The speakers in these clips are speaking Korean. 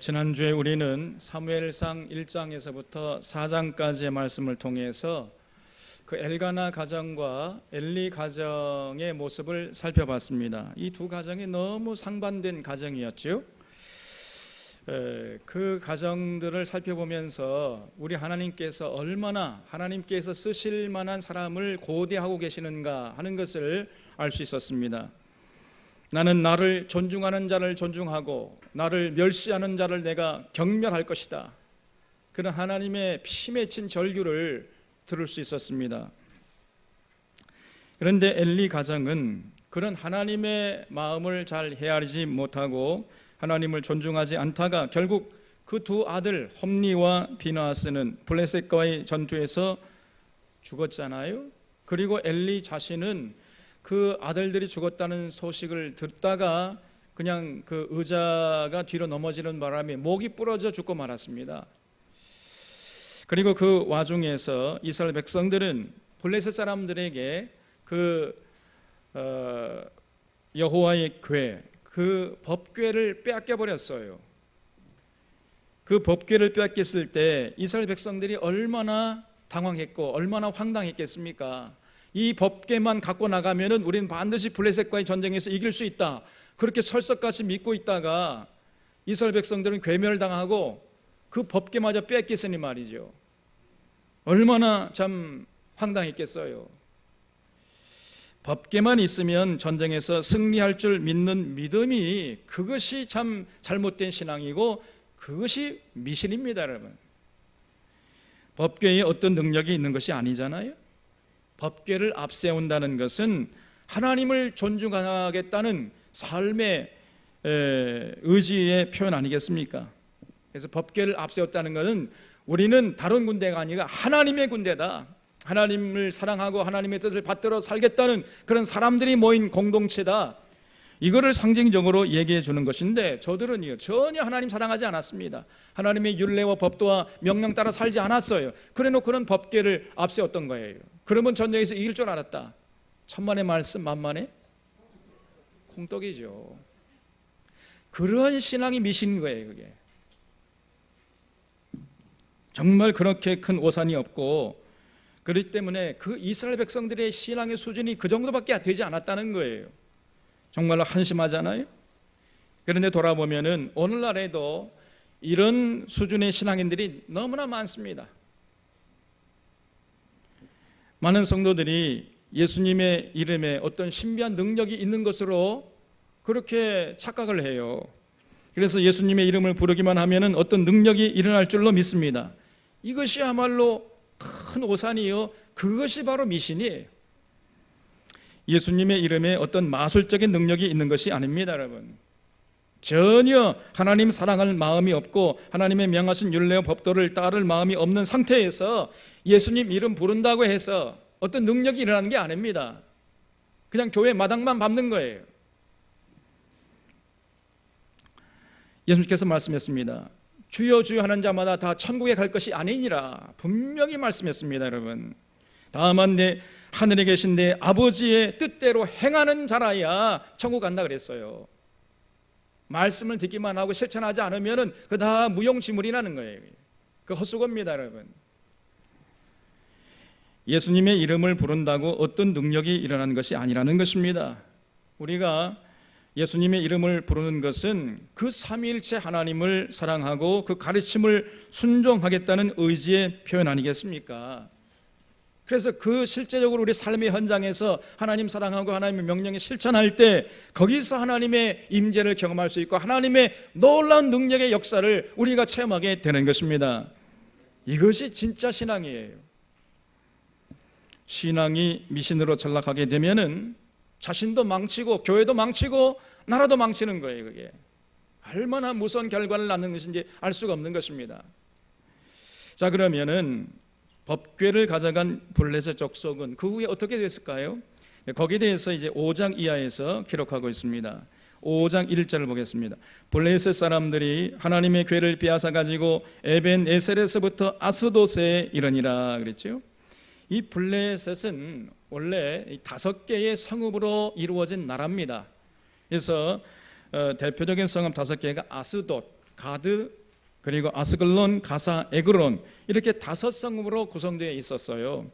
지난주에 우리는 사무엘상 1장에서부터 4장까지의 말씀을 통해서 그 엘가나 가정과 엘리 가정의 모습을 살펴봤습니다. 이 두 가정이 너무 상반된 가정이었죠. 그 가정들을 살펴보면서 우리 하나님께서 얼마나 하나님께서 쓰실 만한 사람을 고대하고 계시는가 하는 것을 알 수 있었습니다. 나는 나를 존중하는 자를 존중하고 나를 멸시하는 자를 내가 경멸할 것이다. 그런 하나님의 피 맺힌 절규를 들을 수 있었습니다. 그런데 엘리 가정은 그런 하나님의 마음을 잘 헤아리지 못하고 하나님을 존중하지 않다가 결국 그 두 아들 홈니와 비나하스는 블레셋과의 전투에서 죽었잖아요. 그리고 엘리 자신은 그 아들들이 죽었다는 소식을 듣다가 그냥 그 의자가 뒤로 넘어지는 바람에 목이 부러져 죽고 말았습니다. 그리고 그 와중에서 이스라엘 백성들은 블레셋 사람들에게 그 여호와의 궤, 그 법궤를 빼앗겨 버렸어요. 그 법궤를 빼앗겼을 때 이스라엘 백성들이 얼마나 당황했고 얼마나 황당했겠습니까? 이 법궤만 갖고 나가면은 우리는 반드시 블레셋과의 전쟁에서 이길 수 있다. 그렇게 설석같이 믿고 있다가 이스라엘 백성들은 괴멸당하고 그 법궤마저 뺏겼으니 말이죠. 얼마나 참 황당했겠어요. 법궤만 있으면 전쟁에서 승리할 줄 믿는 믿음이 그것이 참 잘못된 신앙이고 그것이 미신입니다, 여러분. 법궤에 어떤 능력이 있는 것이 아니잖아요. 법궤를 앞세운다는 것은 하나님을 존중하겠다는 삶의 의지의 표현 아니겠습니까? 그래서 법궤를 앞세웠다는 것은 우리는 다른 군대가 아니라 하나님의 군대다. 하나님을 사랑하고 하나님의 뜻을 받들어 살겠다는 그런 사람들이 모인 공동체다. 이거를 상징적으로 얘기해 주는 것인데 저들은요 전혀 하나님 사랑하지 않았습니다. 하나님의 율례와 법도와 명령 따라 살지 않았어요. 그래놓고는 법궤를 앞세웠던 거예요. 그러면 전쟁에서 이길 줄 알았다. 천만의 말씀 만만의 콩떡이죠. 그런 신앙이 미신인 거예요. 그게 정말 그렇게 큰 오산이 없고 그렇기 때문에 그 이스라엘 백성들의 신앙의 수준이 그 정도밖에 되지 않았다는 거예요. 정말로 한심하잖아요. 그런데 돌아보면은 오늘날에도 이런 수준의 신앙인들이 너무나 많습니다. 많은 성도들이 예수님의 이름에 어떤 신비한 능력이 있는 것으로 그렇게 착각을 해요. 그래서 예수님의 이름을 부르기만 하면은 어떤 능력이 일어날 줄로 믿습니다. 이것이야말로 큰 오산이요. 그것이 바로 미신이에요. 예수님의 이름에 어떤 마술적인 능력이 있는 것이 아닙니다, 여러분. 전혀 하나님 사랑할 마음이 없고 하나님의 명하신 율례와 법도를 따를 마음이 없는 상태에서 예수님 이름 부른다고 해서 어떤 능력이 일어나는 게 아닙니다. 그냥 교회 마당만 밟는 거예요. 예수님께서 말씀했습니다. 주여 주여 하는 자마다 다 천국에 갈 것이 아니니라 분명히 말씀했습니다, 여러분. 다만 내 하늘에 계신 내 아버지의 뜻대로 행하는 자라야 천국 간다 그랬어요. 말씀을 듣기만 하고 실천하지 않으면은 그 다 무용지물이라는 거예요. 그 헛수고입니다, 여러분. 예수님의 이름을 부른다고 어떤 능력이 일어나는 것이 아니라는 것입니다. 우리가 예수님의 이름을 부르는 것은 그 삼위일체 하나님을 사랑하고 그 가르침을 순종하겠다는 의지의 표현 아니겠습니까? 그래서 그 실제적으로 우리 삶의 현장에서 하나님 사랑하고 하나님의 명령에 실천할 때 거기서 하나님의 임재를 경험할 수 있고 하나님의 놀라운 능력의 역사를 우리가 체험하게 되는 것입니다. 이것이 진짜 신앙이에요. 신앙이 미신으로 전락하게 되면은 자신도 망치고 교회도 망치고 나라도 망치는 거예요. 그게 얼마나 무서운 결과를 낳는 것인지 알 수가 없는 것입니다. 자, 그러면은 법궤를 가져간 블레셋 족속은 그 후에 어떻게 됐을까요? 거기에 대해서 이제 5장 이하에서 기록하고 있습니다. 5장 1절을 보겠습니다. 블레셋 사람들이 하나님의 궤를 빼앗아 가지고 에벤 에셀에서부터 아스돗에 이르니라 그랬죠. 이 블레셋은 원래 5개의 성읍으로 이루어진 나라입니다. 그래서 대표적인 성읍 5개가 아스돗, 가드, 그리고 아스글론, 가사, 에그론 이렇게 5성읍으로 구성되어 있었어요.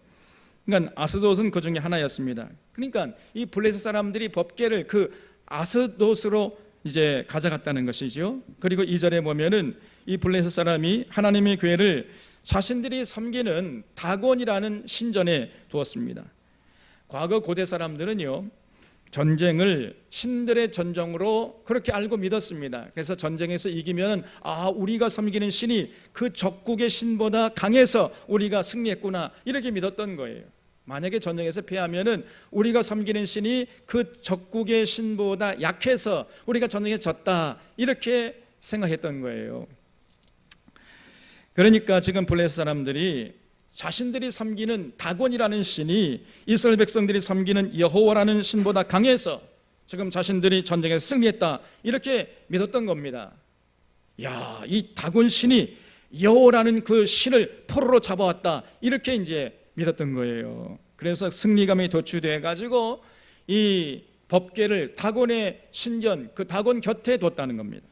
그러니까 아스돗은 그 중에 하나였습니다. 그러니까 이 블레셋 사람들이 법궤를 그 아스돗으로 이제 가져갔다는 것이죠. 그리고 2절에 보면은 이 블레셋 사람이 하나님의 궤를 자신들이 섬기는 다곤이라는 신전에 두었습니다. 과거 고대 사람들은요, 전쟁을 신들의 전쟁으로 그렇게 알고 믿었습니다. 그래서 전쟁에서 이기면 우리가 섬기는 신이 그 적국의 신보다 강해서 우리가 승리했구나, 이렇게 믿었던 거예요. 만약에 전쟁에서 패하면은 우리가 섬기는 신이 그 적국의 신보다 약해서 우리가 전쟁에 졌다, 이렇게 생각했던 거예요. 그러니까 지금 블레셋 사람들이 자신들이 섬기는 다곤이라는 신이 이스라엘 백성들이 섬기는 여호와라는 신보다 강해서 지금 자신들이 전쟁에서 승리했다, 이렇게 믿었던 겁니다. 야, 이 다곤 신이 여호와라는 그 신을 포로로 잡아왔다, 이렇게 이제 믿었던 거예요. 그래서 승리감이 도취돼 가지고 이 법궤를 다곤의 신전, 그 다곤 곁에 뒀다는 겁니다.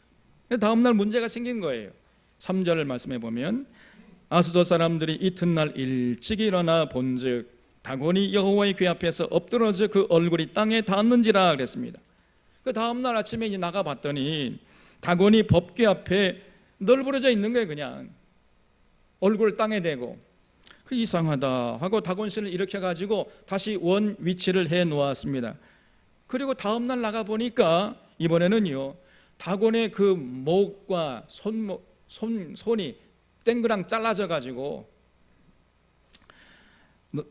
다음 날 문제가 생긴 거예요. 3절을 말씀해 보면 아스돗 사람들이 이튿날 일찍 일어나 본즉 다곤이 여호와의 궤 앞에서 엎드러져 그 얼굴이 땅에 닿았는지라 그랬습니다. 그 다음 날 아침에 이제 나가 봤더니 다곤이 법궤 앞에 널브러져 있는 거예요. 그냥 얼굴을 땅에 대고. 이상하다 하고 다곤신을 일으켜 가지고 다시 원 위치를 해 놓았습니다. 그리고 다음 날 나가 보니까 이번에는요, 다곤의 그 목과 손이 땡그랑 잘라져 가지고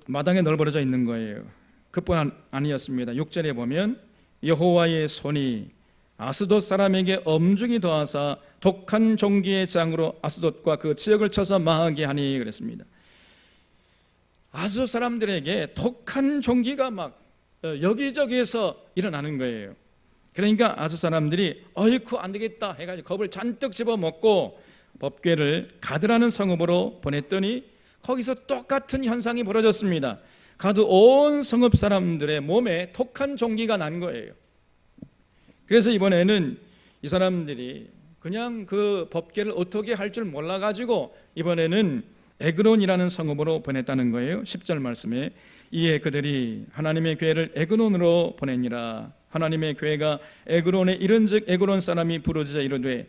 마당에 널브러져 있는 거예요. 그뿐 아니었습니다. 6절에 보면 여호와의 손이 아스돗 사람에게 엄중히 더하사 독한 종기의 장으로 아스돗과 그 지역을 쳐서 망하게 하니 그랬습니다. 아스돗 사람들에게 독한 종기가 막 여기저기에서 일어나는 거예요. 그러니까 아스돗 사람들이 어이쿠 안 되겠다 해가지고 겁을 잔뜩 집어먹고 법궤를 가드라는 성읍으로 보냈더니 거기서 똑같은 현상이 벌어졌습니다. 가드 온 성읍 사람들의 몸에 독한 종기가 난 거예요. 그래서 이번에는 이 사람들이 그냥 그 법궤를 어떻게 할 줄 몰라가지고 이번에는 에그론이라는 성읍으로 보냈다는 거예요. 10절 말씀에 이에 그들이 하나님의 궤를 에그론으로 보내니라. 하나님의 궤가 에그론에 이른즉 에그론 사람이 부르짖어 이르되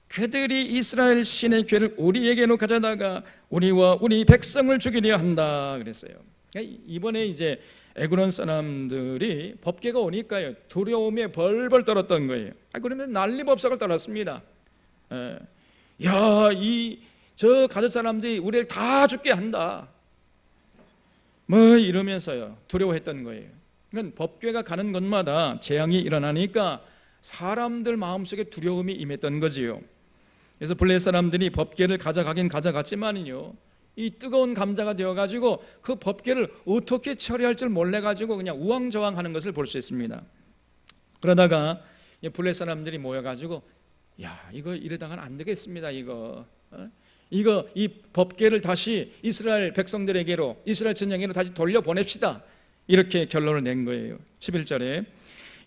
그들이 이스라엘 신의 궤를 우리에게로 가져다가 우리와 우리 백성을 죽이려 한다 그랬어요. 이번에 이제 에그론 사람들이 법궤가 오니까요, 두려움에 벌벌 떨었던 거예요. 그러면 난리법석을 떨었습니다. 저 가족 사람들이 우리를 다 죽게 한다, 뭐 이러면서요 두려워했던 거예요. 그러니까 법궤가 가는 곳마다 재앙이 일어나니까 사람들 마음속에 두려움이 임했던 거지요. 그래서 블레셋 사람들이 법궤를 가져가긴 가져갔지만요, 이 뜨거운 감자가 되어가지고 그 법궤를 어떻게 처리할 줄 몰라가지고 그냥 우왕좌왕하는 것을 볼 수 있습니다. 그러다가 블레셋 사람들이 모여가지고 이거 이러다가는 안 되겠습니다. 이 법궤를 다시 이스라엘 백성들에게로, 이스라엘 진영에로 다시 돌려보냅시다, 이렇게 결론을 낸 거예요. 11절에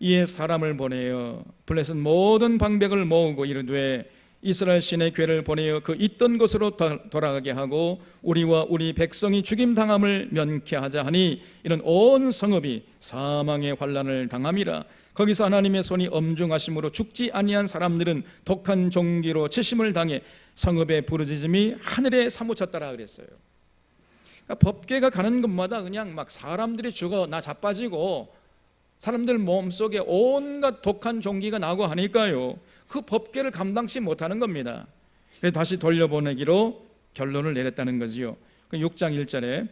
이에 사람을 보내어 블레셋 모든 방백을 모으고 이르되 이스라엘 신의 궤를 보내어 그 있던 곳으로 돌아가게 하고 우리와 우리 백성이 죽임당함을 면케하자 하니 이런 온 성읍이 사망의 환난을 당함이라. 거기서 하나님의 손이 엄중하심으로 죽지 아니한 사람들은 독한 종기로 치심을 당해 성읍의 부르짖음이 하늘에 사무쳤더라 그랬어요. 그러니까 법궤가 가는 곳마다 그냥 막 사람들이 죽어 나 자빠지고 사람들 몸속에 온갖 독한 종기가 나고 하니까요, 그 법궤를 감당치 못하는 겁니다. 그래서 다시 돌려보내기로 결론을 내렸다는 거지요. 6장 1절에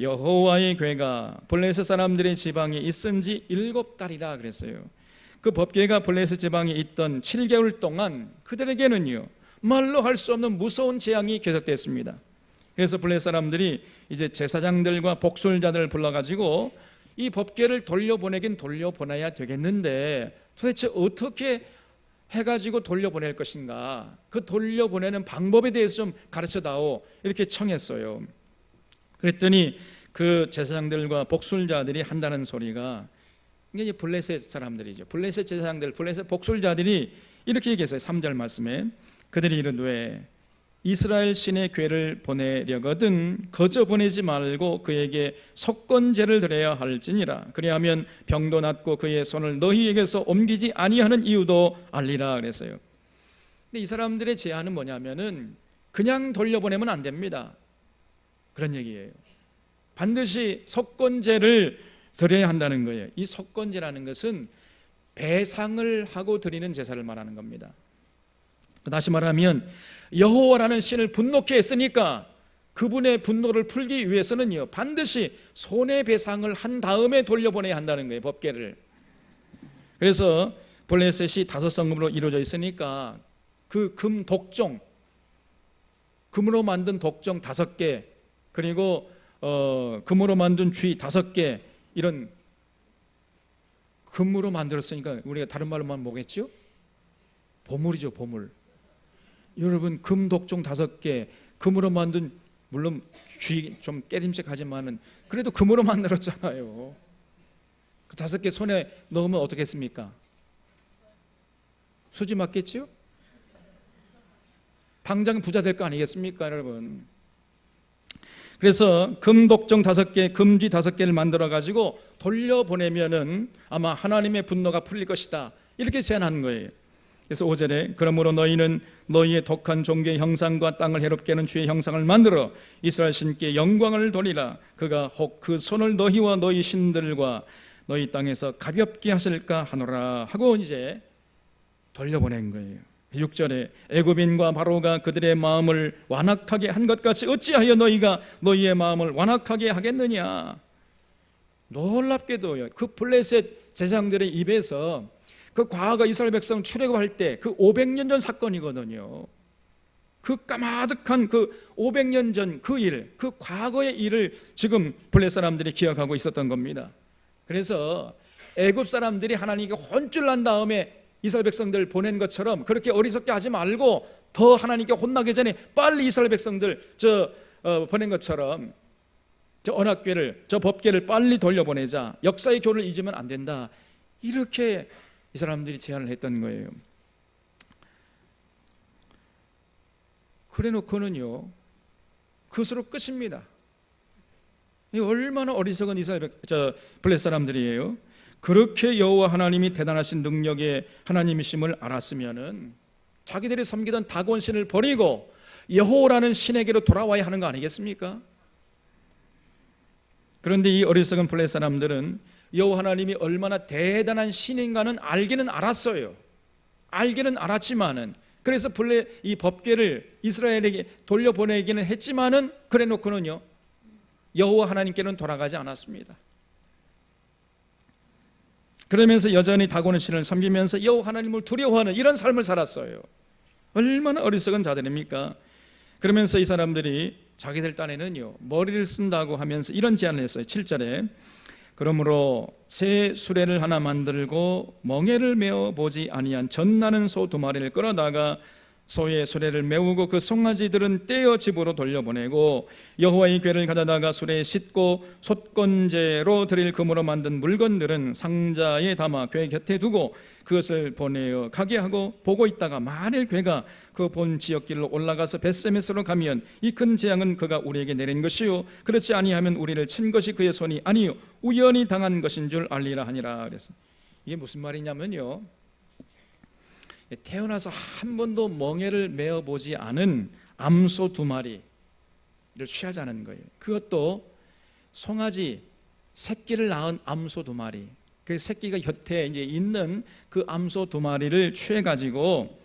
여호와의 궤가 블레셋 사람들의 지방에 있은 지 7달이라 그랬어요. 그 법궤가 블레셋 지방에 있던 7개월 동안 그들에게는요 말로 할 수 없는 무서운 재앙이 계속됐습니다. 그래서 블레셋 사람들이 이제 제사장들과 복술자들을 불러가지고 이 법궤를 돌려보내긴 돌려보내야 되겠는데 도대체 어떻게 해가지고 돌려보낼 것인가, 그 돌려보내는 방법에 대해서 좀 가르쳐다오, 이렇게 청했어요. 그랬더니 그 제사장들과 복술자들이 한다는 소리가, 이게 블레셋 사람들이죠. 블레셋 제사장들, 블레셋 복술자들이 이렇게 얘기했어요. 3절 말씀에 그들이 이르되 이스라엘 신의 괴를 보내려거든 거저 보내지 말고 그에게 속건제를 드려야 할지니라. 그리하면 병도 낫고 그의 손을 너희에게서 옮기지 아니하는 이유도 알리라 그랬어요. 근데 이 사람들의 제안은 뭐냐면은 그냥 돌려보내면 안 됩니다. 그런 얘기예요. 반드시 속건제를 드려야 한다는 거예요. 이 속건제라는 것은 배상을 하고 드리는 제사를 말하는 겁니다. 다시 말하면 여호와라는 신을 분노케 했으니까 그분의 분노를 풀기 위해서는요 반드시 손해배상을 한 다음에 돌려보내야 한다는 거예요, 법궤를. 그래서 블레셋이 5성금으로 이루어져 있으니까 그 금 독종, 금으로 만든 독종 5개, 그리고 금으로 만든 쥐 5개, 이런 금으로 만들었으니까 우리가 다른 말로만 뭐겠죠? 보물이죠, 보물. 여러분, 금 독종 5개, 금으로 만든, 물론 쥐 좀 깨림직하지만은 그래도 금으로 만들었잖아요. 그 5개 손에 넣으면 어떻겠습니까? 수지 맞겠죠? 당장 부자 될 거 아니겠습니까, 여러분? 그래서 금 독종 5개, 금쥐 5개를 만들어 가지고 돌려보내면은 아마 하나님의 분노가 풀릴 것이다, 이렇게 제안하는 거예요. 그래서 5절에 그러므로 너희는 너희의 독한 종교의 형상과 땅을 해롭게 하는 주의 형상을 만들어 이스라엘 신께 영광을 돌리라. 그가 혹 그 손을 너희와 너희 신들과 너희 땅에서 가볍게 하실까 하노라 하고 이제 돌려보낸 거예요. 6절에 애굽인과 바로가 그들의 마음을 완악하게 한 것 같이 어찌하여 너희가 너희의 마음을 완악하게 하겠느냐. 놀랍게도요, 그 블레셋 제사장들의 입에서 그 과거 이스라엘 백성 출애굽할 때 그 500년 전 사건이거든요. 그 까마득한 그 500년 전 그 일, 그 과거의 일을 지금 블레셋 사람들이 기억하고 있었던 겁니다. 그래서 애굽 사람들이 하나님께 혼쭐 난 다음에 이스라엘 백성들 보낸 것처럼 그렇게 어리석게 하지 말고 더 하나님께 혼나기 전에 빨리 이스라엘 백성들 보낸 것처럼 저 언약궤를, 저 법궤를 빨리 돌려보내자. 역사의 교훈을 잊으면 안 된다. 이렇게 이 사람들이 제안을 했던 거예요. 그래 놓고는요 그것으로 끝입니다. 얼마나 어리석은 블레셋 사람들이에요. 그렇게 여호와 하나님이 대단하신 능력의 하나님이심을 알았으면은 자기들이 섬기던 다곤 신을 버리고 여호와라는 신에게로 돌아와야 하는 거 아니겠습니까? 그런데 이 어리석은 블레셋 사람들은 여호와 하나님이 얼마나 대단한 신인가는 알기는 알았어요. 알기는 알았지만은, 그래서 이 법궤를 이스라엘에게 돌려보내기는 했지만은 그래 놓고는요 여호와 하나님께는 돌아가지 않았습니다. 그러면서 여전히 다곤의 신을 섬기면서 여호와 하나님을 두려워하는 이런 삶을 살았어요. 얼마나 어리석은 자들입니까? 그러면서 이 사람들이 자기들 딴에는요 머리를 쓴다고 하면서 이런 제안을 했어요. 7절에 그러므로 새 수레를 하나 만들고 멍에를 메어 보지 아니한 젖나는 소 2마리를 끌어다가 소의 수레를 메우고 그 송아지들은 떼어 집으로 돌려보내고 여호와의 궤를 가져다가 수레에 싣고 솥건제로 드릴 금으로 만든 물건들은 상자에 담아 궤 곁에 두고 그것을 보내어 가게 하고 보고 있다가 만일 궤가 그 본 지역길로 올라가서 벳세메스로 가면 이 큰 재앙은 그가 우리에게 내린 것이요 그렇지 아니하면 우리를 친 것이 그의 손이 아니요 우연히 당한 것인 줄 알리라 하니라. 그래서 이게 무슨 말이냐면요, 태어나서 한 번도 멍에를 메어보지 않은 암소 2마리를 취하자는 거예요. 그것도 송아지 새끼를 낳은 암소 2마리, 그 새끼가 곁에 이제 있는 그 암소 2마리를 취해가지고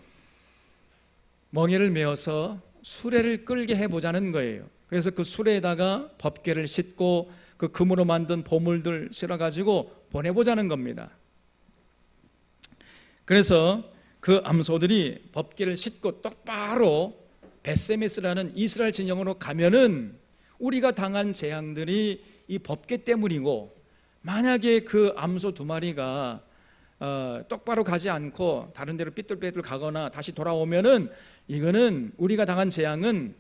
멍에를 메어서 수레를 끌게 해보자는 거예요. 그래서 그 수레에다가 법궤를 싣고 그 금으로 만든 보물들 실어가지고 보내보자는 겁니다. 그래서 그 암소들이 법궤를 싣고 똑바로 벳세메스라는 이스라엘 진영으로 가면은 우리가 당한 재앙들이 이 법궤 때문이고, 만약에 그 암소 2마리가 똑바로 가지 않고 다른 데로 삐뚤빼뚤 가거나 다시 돌아오면은 이거는 우리가 당한 재앙은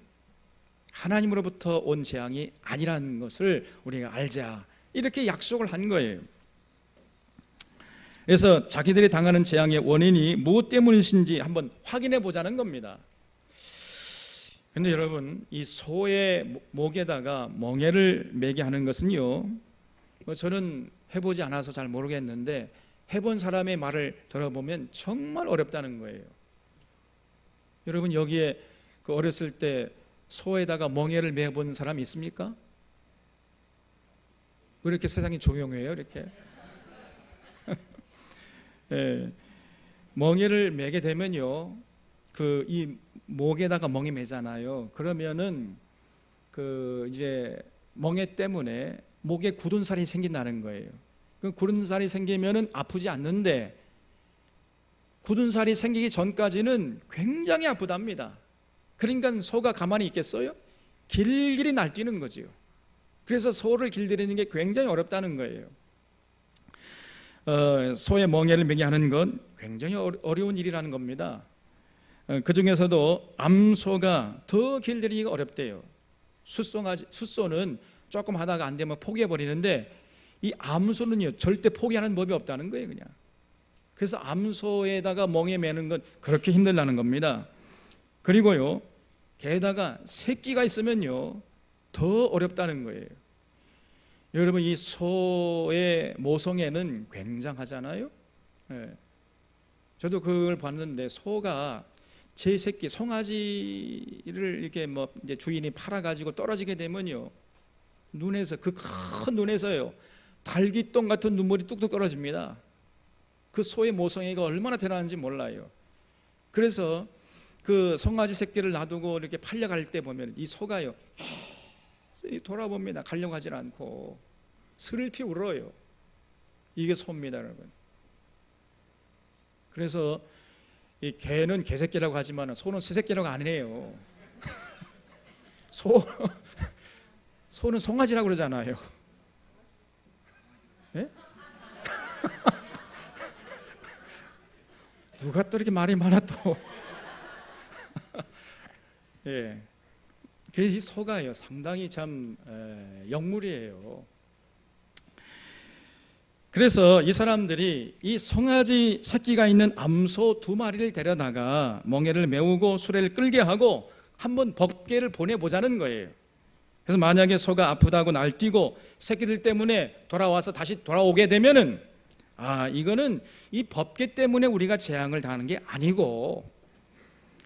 하나님으로부터 온 재앙이 아니라는 것을 우리가 알자, 이렇게 약속을 한 거예요. 그래서 자기들이 당하는 재앙의 원인이 무엇 때문이신지 한번 확인해 보자는 겁니다. 근데 여러분, 이 소의 목에다가 멍에를 매게 하는 것은요, 저는 해보지 않아서 잘 모르겠는데 해본 사람의 말을 들어보면 정말 어렵다는 거예요. 여러분, 여기에 그 어렸을 때 소에다가 멍에를 매본 사람 있습니까? 왜 이렇게 세상이 조용해요? 이렇게 예, 멍에를 매게 되면요, 그 이 목에다가 멍에 매잖아요. 그러면은 그 이제 멍에 때문에 목에 굳은 살이 생긴다는 거예요. 그 굳은 살이 생기면은 아프지 않는데 굳은 살이 생기기 전까지는 굉장히 아프답니다. 그러니까 소가 가만히 있겠어요? 길길이 날뛰는 거지요. 그래서 소를 길들이는 게 굉장히 어렵다는 거예요. 소의 멍에를 매게 하는 건 굉장히 어려운 일이라는 겁니다. 그 중에서도 암소가 더 길들이기가 어렵대요. 숫소는 조금 하다가 안 되면 포기해 버리는데 이 암소는요, 절대 포기하는 법이 없다는 거예요, 그냥. 그래서 암소에다가 멍에 매는 건 그렇게 힘들다는 겁니다. 그리고요, 게다가 새끼가 있으면요, 더 어렵다는 거예요. 여러분, 이 소의 모성애는 굉장하잖아요. 예. 저도 그걸 봤는데 소가 제 새끼 송아지를 이렇게 뭐 이제 주인이 팔아가지고 떨어지게 되면요, 눈에서 그 큰 눈에서요 달기똥 같은 눈물이 뚝뚝 떨어집니다. 그 소의 모성애가 얼마나 대단한지 몰라요. 그래서 그 송아지 새끼를 놔두고 이렇게 팔려갈 때 보면 이 소가요 돌아봅니다. 가려고 하질 않고 슬피 울어요. 이게 소입니다, 여러분. 그래서 이 개는 개새끼라고 하지만 소는 새새끼라고 안 해요. 소는 송아지라고 그러잖아요. 예? 누가 또 이렇게 말이 많아 또. 예. 그래서 이 소가요 상당히 참 영물이에요. 그래서 이 사람들이 이 송아지 새끼가 있는 암소 2마리를 데려다가 멍에를 메우고 수레를 끌게 하고 한번 법궤를 보내보자는 거예요. 그래서 만약에 소가 아프다고 날뛰고 새끼들 때문에 돌아와서 다시 돌아오게 되면은 이거는 이 법궤 때문에 우리가 재앙을 당하는 게 아니고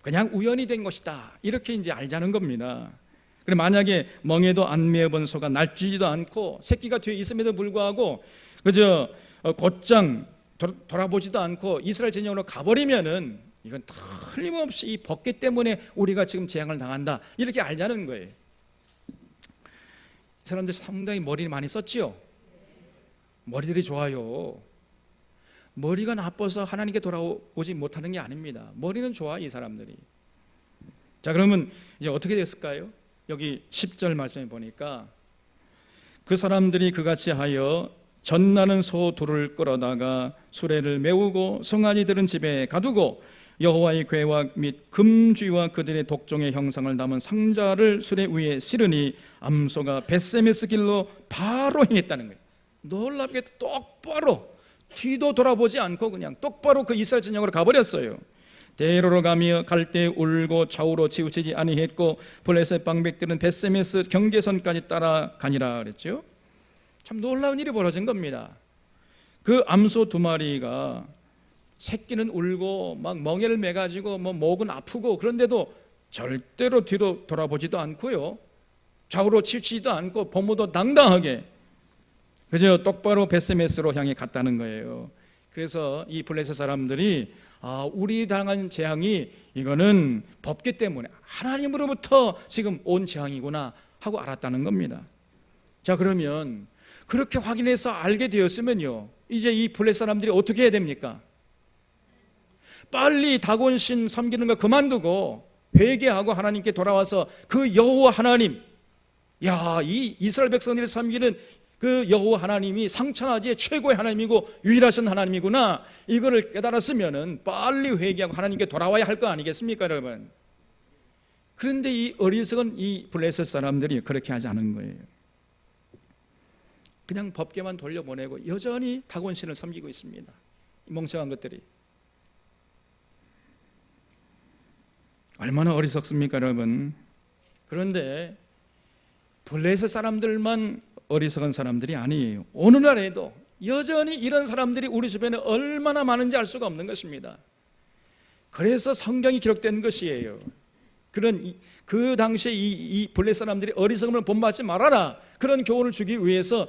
그냥 우연이 된 것이다, 이렇게 이제 알자는 겁니다. 그래, 만약에 멍에도 안 메어본 소가 날뛰지도 않고 새끼가 뒤에 있음에도 불구하고 그저 곧장 돌아보지도 않고 이스라엘 진영으로 가버리면은 이건 틀림없이 이 법궤 때문에 우리가 지금 재앙을 당한다, 이렇게 알자는 거예요. 이 사람들 상당히 머리를 많이 썼지요. 머리들이 좋아요. 머리가 나빠서 하나님께 돌아오지 못하는 게 아닙니다. 머리는 좋아, 이 사람들이. 자, 그러면 이제 어떻게 됐을까요? 여기 10절 말씀에 보니까 그 사람들이 그같이 하여 젖나는 소 2를 끌어다가 수레를 메우고 송아지들은 집에 가두고 여호와의궤와 및 금쥐와 그들의 독종의 형상을 담은 상자를 수레 위에 실으니 암소가 벳세메스 길로 바로 행했다는 거예요. 놀랍게 똑바로 뒤도 돌아보지 않고 그냥 똑바로 그 이스라엘 진영으로 가버렸어요. 대로로 가며 갈 때 울고 좌우로 치우치지 아니했고 블레셋 방백들은 벳세메스 경계선까지 따라가니라 그랬죠. 참 놀라운 일이 벌어진 겁니다. 그 암소 2마리가 새끼는 울고 막 멍에를 매가지고 뭐 목은 아프고 그런데도 절대로 뒤로 돌아보지도 않고요, 좌우로 치우치지도 않고 범무도 당당하게 그저 똑바로 벳세메스로 향해 갔다는 거예요. 그래서 이 블레셋 사람들이 우리 당한 재앙이 이거는 법궤 때문에 하나님으로부터 지금 온 재앙이구나 하고 알았다는 겁니다. 자, 그러면 그렇게 확인해서 알게 되었으면요, 이제 이 블레셋 사람들이 어떻게 해야 됩니까? 빨리 다곤신 섬기는 거 그만두고 회개하고 하나님께 돌아와서 그 여호와 하나님, 이 이스라엘 백성들이 섬기는 그 여호와 하나님이 상천하지의 최고의 하나님이고 유일하신 하나님이구나, 이거를 깨달았으면은 빨리 회개하고 하나님께 돌아와야 할 거 아니겠습니까, 여러분? 그런데 이 어리석은 이 블레셋 사람들이 그렇게 하지 않은 거예요. 그냥 법궤만 돌려보내고 여전히 다곤신을 섬기고 있습니다. 멍청한 것들이. 얼마나 어리석습니까, 여러분? 그런데 블레셋 사람들만 어리석은 사람들이 아니에요. 오늘날에도 여전히 이런 사람들이 우리 주변에 얼마나 많은지 알 수가 없는 것입니다. 그래서 성경이 기록된 것이에요. 그 당시에 이 블레셋 사람들이 어리석음을 본받지 말아라, 그런 교훈을 주기 위해서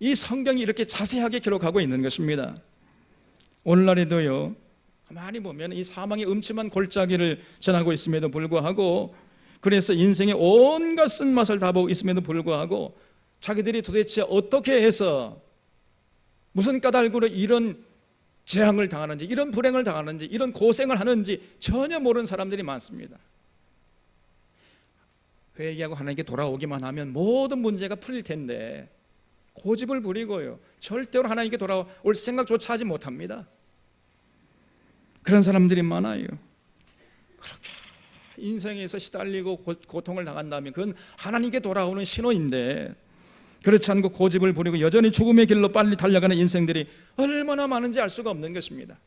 이 성경이 이렇게 자세하게 기록하고 있는 것입니다. 오늘날에도요, 가만히 보면 이 사망의 음침한 골짜기를 전하고 있음에도 불구하고, 그래서 인생의 온갖 쓴맛을 다 보고 있음에도 불구하고 자기들이 도대체 어떻게 해서 무슨 까닭으로 이런 재앙을 당하는지, 이런 불행을 당하는지, 이런 고생을 하는지 전혀 모르는 사람들이 많습니다. 회개하고 하나님께 돌아오기만 하면 모든 문제가 풀릴 텐데 고집을 부리고요, 절대로 하나님께 돌아올 생각조차 하지 못합니다. 그런 사람들이 많아요. 그렇게 인생에서 시달리고 고통을 당한다면 그건 하나님께 돌아오는 신호인데, 그렇지 않고 고집을 부리고 여전히 죽음의 길로 빨리 달려가는 인생들이 얼마나 많은지 알 수가 없는 것입니다.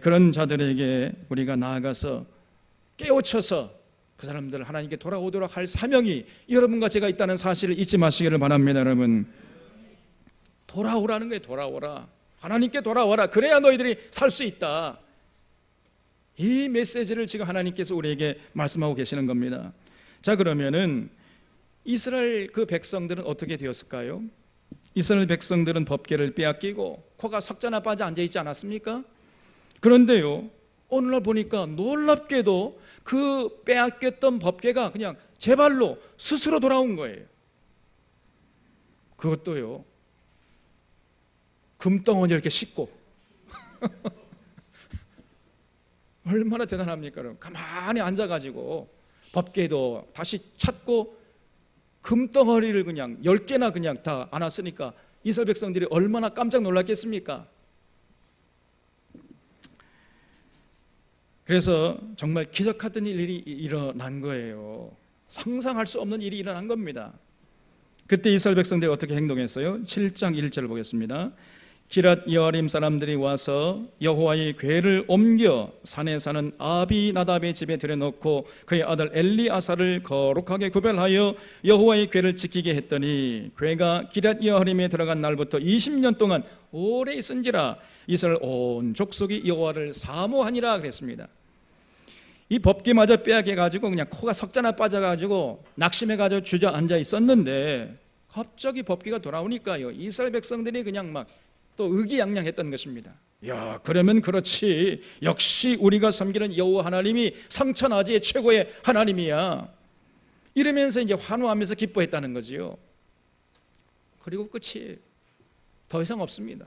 그런 자들에게 우리가 나아가서 깨우쳐서 그 사람들을 하나님께 돌아오도록 할 사명이 여러분과 제가 있다는 사실을 잊지 마시기를 바랍니다. 여러분, 돌아오라는 거예요. 돌아오라, 하나님께 돌아와라, 그래야 너희들이 살 수 있다. 이 메시지를 지금 하나님께서 우리에게 말씀하고 계시는 겁니다. 자, 그러면은 이스라엘 그 백성들은 어떻게 되었을까요? 이스라엘 백성들은 법궤를 빼앗기고 코가 석자나 빠져 앉아있지 않았습니까? 그런데요, 오늘날 보니까 놀랍게도 그 빼앗겼던 법궤가 그냥 제 발로 스스로 돌아온 거예요. 그것도요, 금덩어리 이렇게 씻고 얼마나 대단합니까? 그럼 가만히 앉아가지고 법궤도 다시 찾고 금덩어리를 그냥 10개나 그냥 다 안았으니까 이스라엘 백성들이 얼마나 깜짝 놀랐겠습니까? 그래서 정말 기적 같은 일이 일어난 거예요. 상상할 수 없는 일이 일어난 겁니다. 그때 이스라엘 백성들이 어떻게 행동했어요? 7장 1절을 보겠습니다. 기랏 여아림 사람들이 와서 여호와의 궤를 옮겨 산에 사는 아비나답의 집에 들여놓고 그의 아들 엘리아사를 거룩하게 구별하여 여호와의 궤를 지키게 했더니 궤가 기랏 여아림에 들어간 날부터 20년 동안 오래 있은지라 이스라엘 온 족속이 여호와를 사모하니라 그랬습니다. 이 법궤마저 빼앗겨가지고 그냥 코가 석자나 빠져가지고 낙심해가지고 주저앉아 있었는데 갑자기 법궤가 돌아오니까요, 이스라엘 백성들이 그냥 막 또 의기양양했던 것입니다. 야, 그러면 그렇지, 역시 우리가 섬기는 여호와 하나님이 성천하지의 최고의 하나님이야, 이러면서 이제 환호하면서 기뻐했다는 거지요. 그리고 끝이 더 이상 없습니다.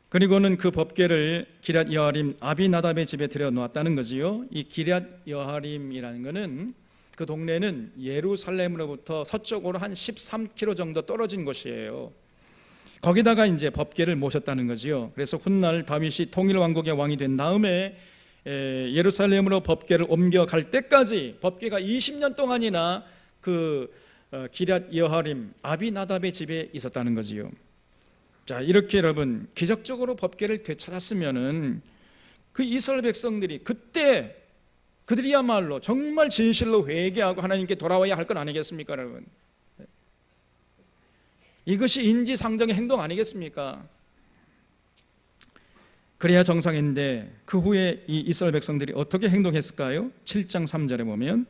그리고는 그 법궤를 기랏 여아림 아비나답의 집에 들여놓았다는 거지요. 이 기랏 여아림이라는 것은 그 동네는 예루살렘으로부터 서쪽으로 한 13km 정도 떨어진 곳이에요. 거기다가 이제 법궤를 모셨다는 거지요. 그래서 훗날 다윗이 통일 왕국의 왕이 된 다음에 예루살렘으로 법궤를 옮겨갈 때까지 법궤가 20년 동안이나 그 기랏 여아림 아비나답의 집에 있었다는 거지요. 자, 이렇게 여러분 기적적으로 법궤를 되찾았으면은 그 이스라엘 백성들이 그때 그들이야말로 정말 진실로 회개하고 하나님께 돌아와야 할 건 아니겠습니까, 여러분? 이것이 인지상정의 행동 아니겠습니까? 그래야 정상인데 그 후에 이 이스라엘 백성들이 어떻게 행동했을까요? 7장 3절에 보면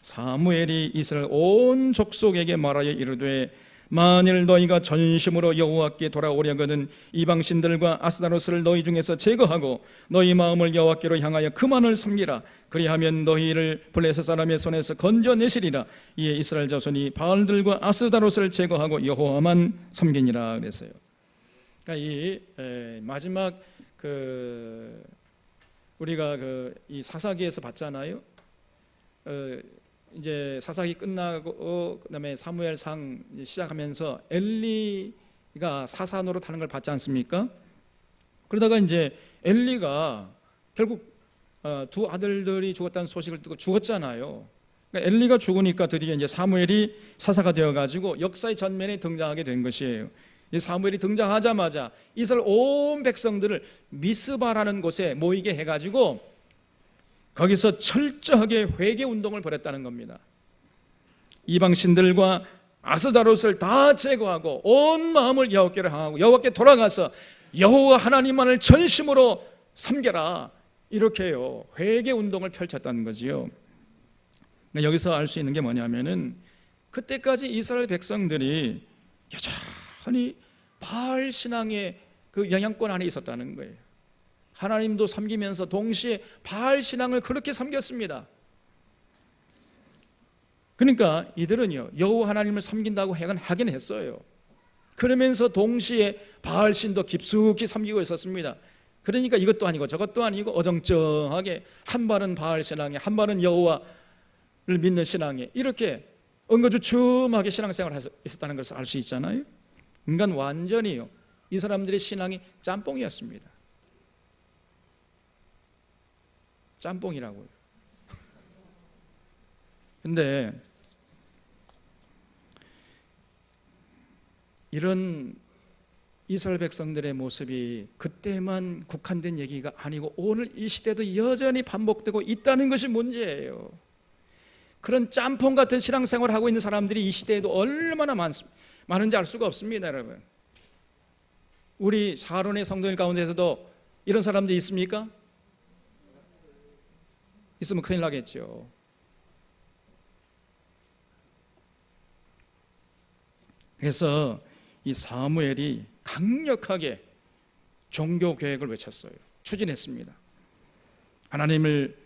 사무엘이 이스라엘 온 족속에게 말하여 이르되 만일 너희가 전심으로 여호와께 돌아오려거든 이방신들과 아스다로스를 너희 중에서 제거하고 너희 마음을 여호와께로 향하여 그만을 섬기라. 그리하면 너희를 블레셋 사람의 손에서 건져내시리라. 이에 이스라엘 자손이 바알들과 아스다로스를 제거하고 여호와만 섬기니라 그랬어요. 그러니까 이 마지막 우리가 이 사사기에서 봤잖아요. 이제 사사기 끝나고 그다음에 사무엘상 시작하면서 엘리가 사사 노릇하는 걸 봤지 않습니까? 그러다가 이제 엘리가 결국 두 아들들이 죽었다는 소식을 듣고 죽었잖아요. 그러니까 엘리가 죽으니까 드디어 이제 사무엘이 사사가 되어가지고 역사의 전면에 등장하게 된 것이에요. 이 사무엘이 등장하자마자 이스라엘 온 백성들을 미스바라는 곳에 모이게 해가지고 거기서 철저하게 회개 운동을 벌였다는 겁니다. 이방신들과 아스다롯을 다 제거하고 온 마음을 여호와께로 향하고 여호와께 돌아가서 여호와 하나님만을 전심으로 섬겨라, 이렇게요 회개 운동을 펼쳤다는 거지요. 여기서 알 수 있는 게 뭐냐면은 그때까지 이스라엘 백성들이 여전히 바알 신앙의 그 영향권 안에 있었다는 거예요. 하나님도 섬기면서 동시에 바알 신앙을 그렇게 섬겼습니다. 그러니까 이들은요 여호와 하나님을 섬긴다고 하긴 했어요. 그러면서 동시에 바알 신도 깊숙이 섬기고 있었습니다. 그러니까 이것도 아니고 저것도 아니고 어정쩡하게 한 발은 바알 신앙에 한 발은 여호와를 믿는 신앙에 이렇게 엉거주춤하게 신앙생활을 있었다는 것을 알 수 있잖아요. 인간 완전히요 이 사람들의 신앙이 짬뽕이었습니다. 짬뽕이라고요. 근데 이런 이스라엘 백성들의 모습이 그때만 국한된 얘기가 아니고 오늘 이 시대도 여전히 반복되고 있다는 것이 문제예요. 그런 짬뽕 같은 신앙생활을 하고 있는 사람들이 이 시대에도 얼마나 많은지 알 수가 없습니다. 여러분, 우리 사론의 성도들 가운데서도 이런 사람들이 있습니까? 있으면 큰일 나겠죠. 그래서 이 사무엘이 강력하게 종교 개혁을 외쳤어요. 추진했습니다. 하나님을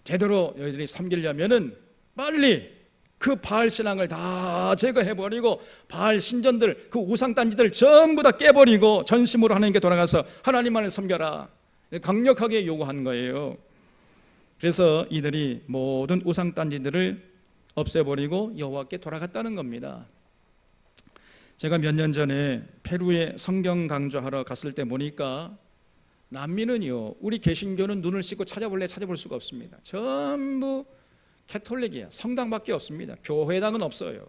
제대로 너희들이 섬기려면은 빨리 그 바알 신앙을 다 제거해버리고 바알 신전들 그 우상단지들 전부 다 깨버리고 전심으로 하나님께 돌아가서 하나님만을 섬겨라, 강력하게 요구한 거예요. 그래서 이들이 모든 우상단지들을 없애버리고 여호와께 돌아갔다는 겁니다. 제가 몇 년 전에 페루에 성경 강좌하러 갔을 때 보니까 남미는요 우리 개신교는 눈을 씻고 찾아볼 수가 없습니다. 전부 캐톨릭이야. 성당밖에 없습니다. 교회당은 없어요.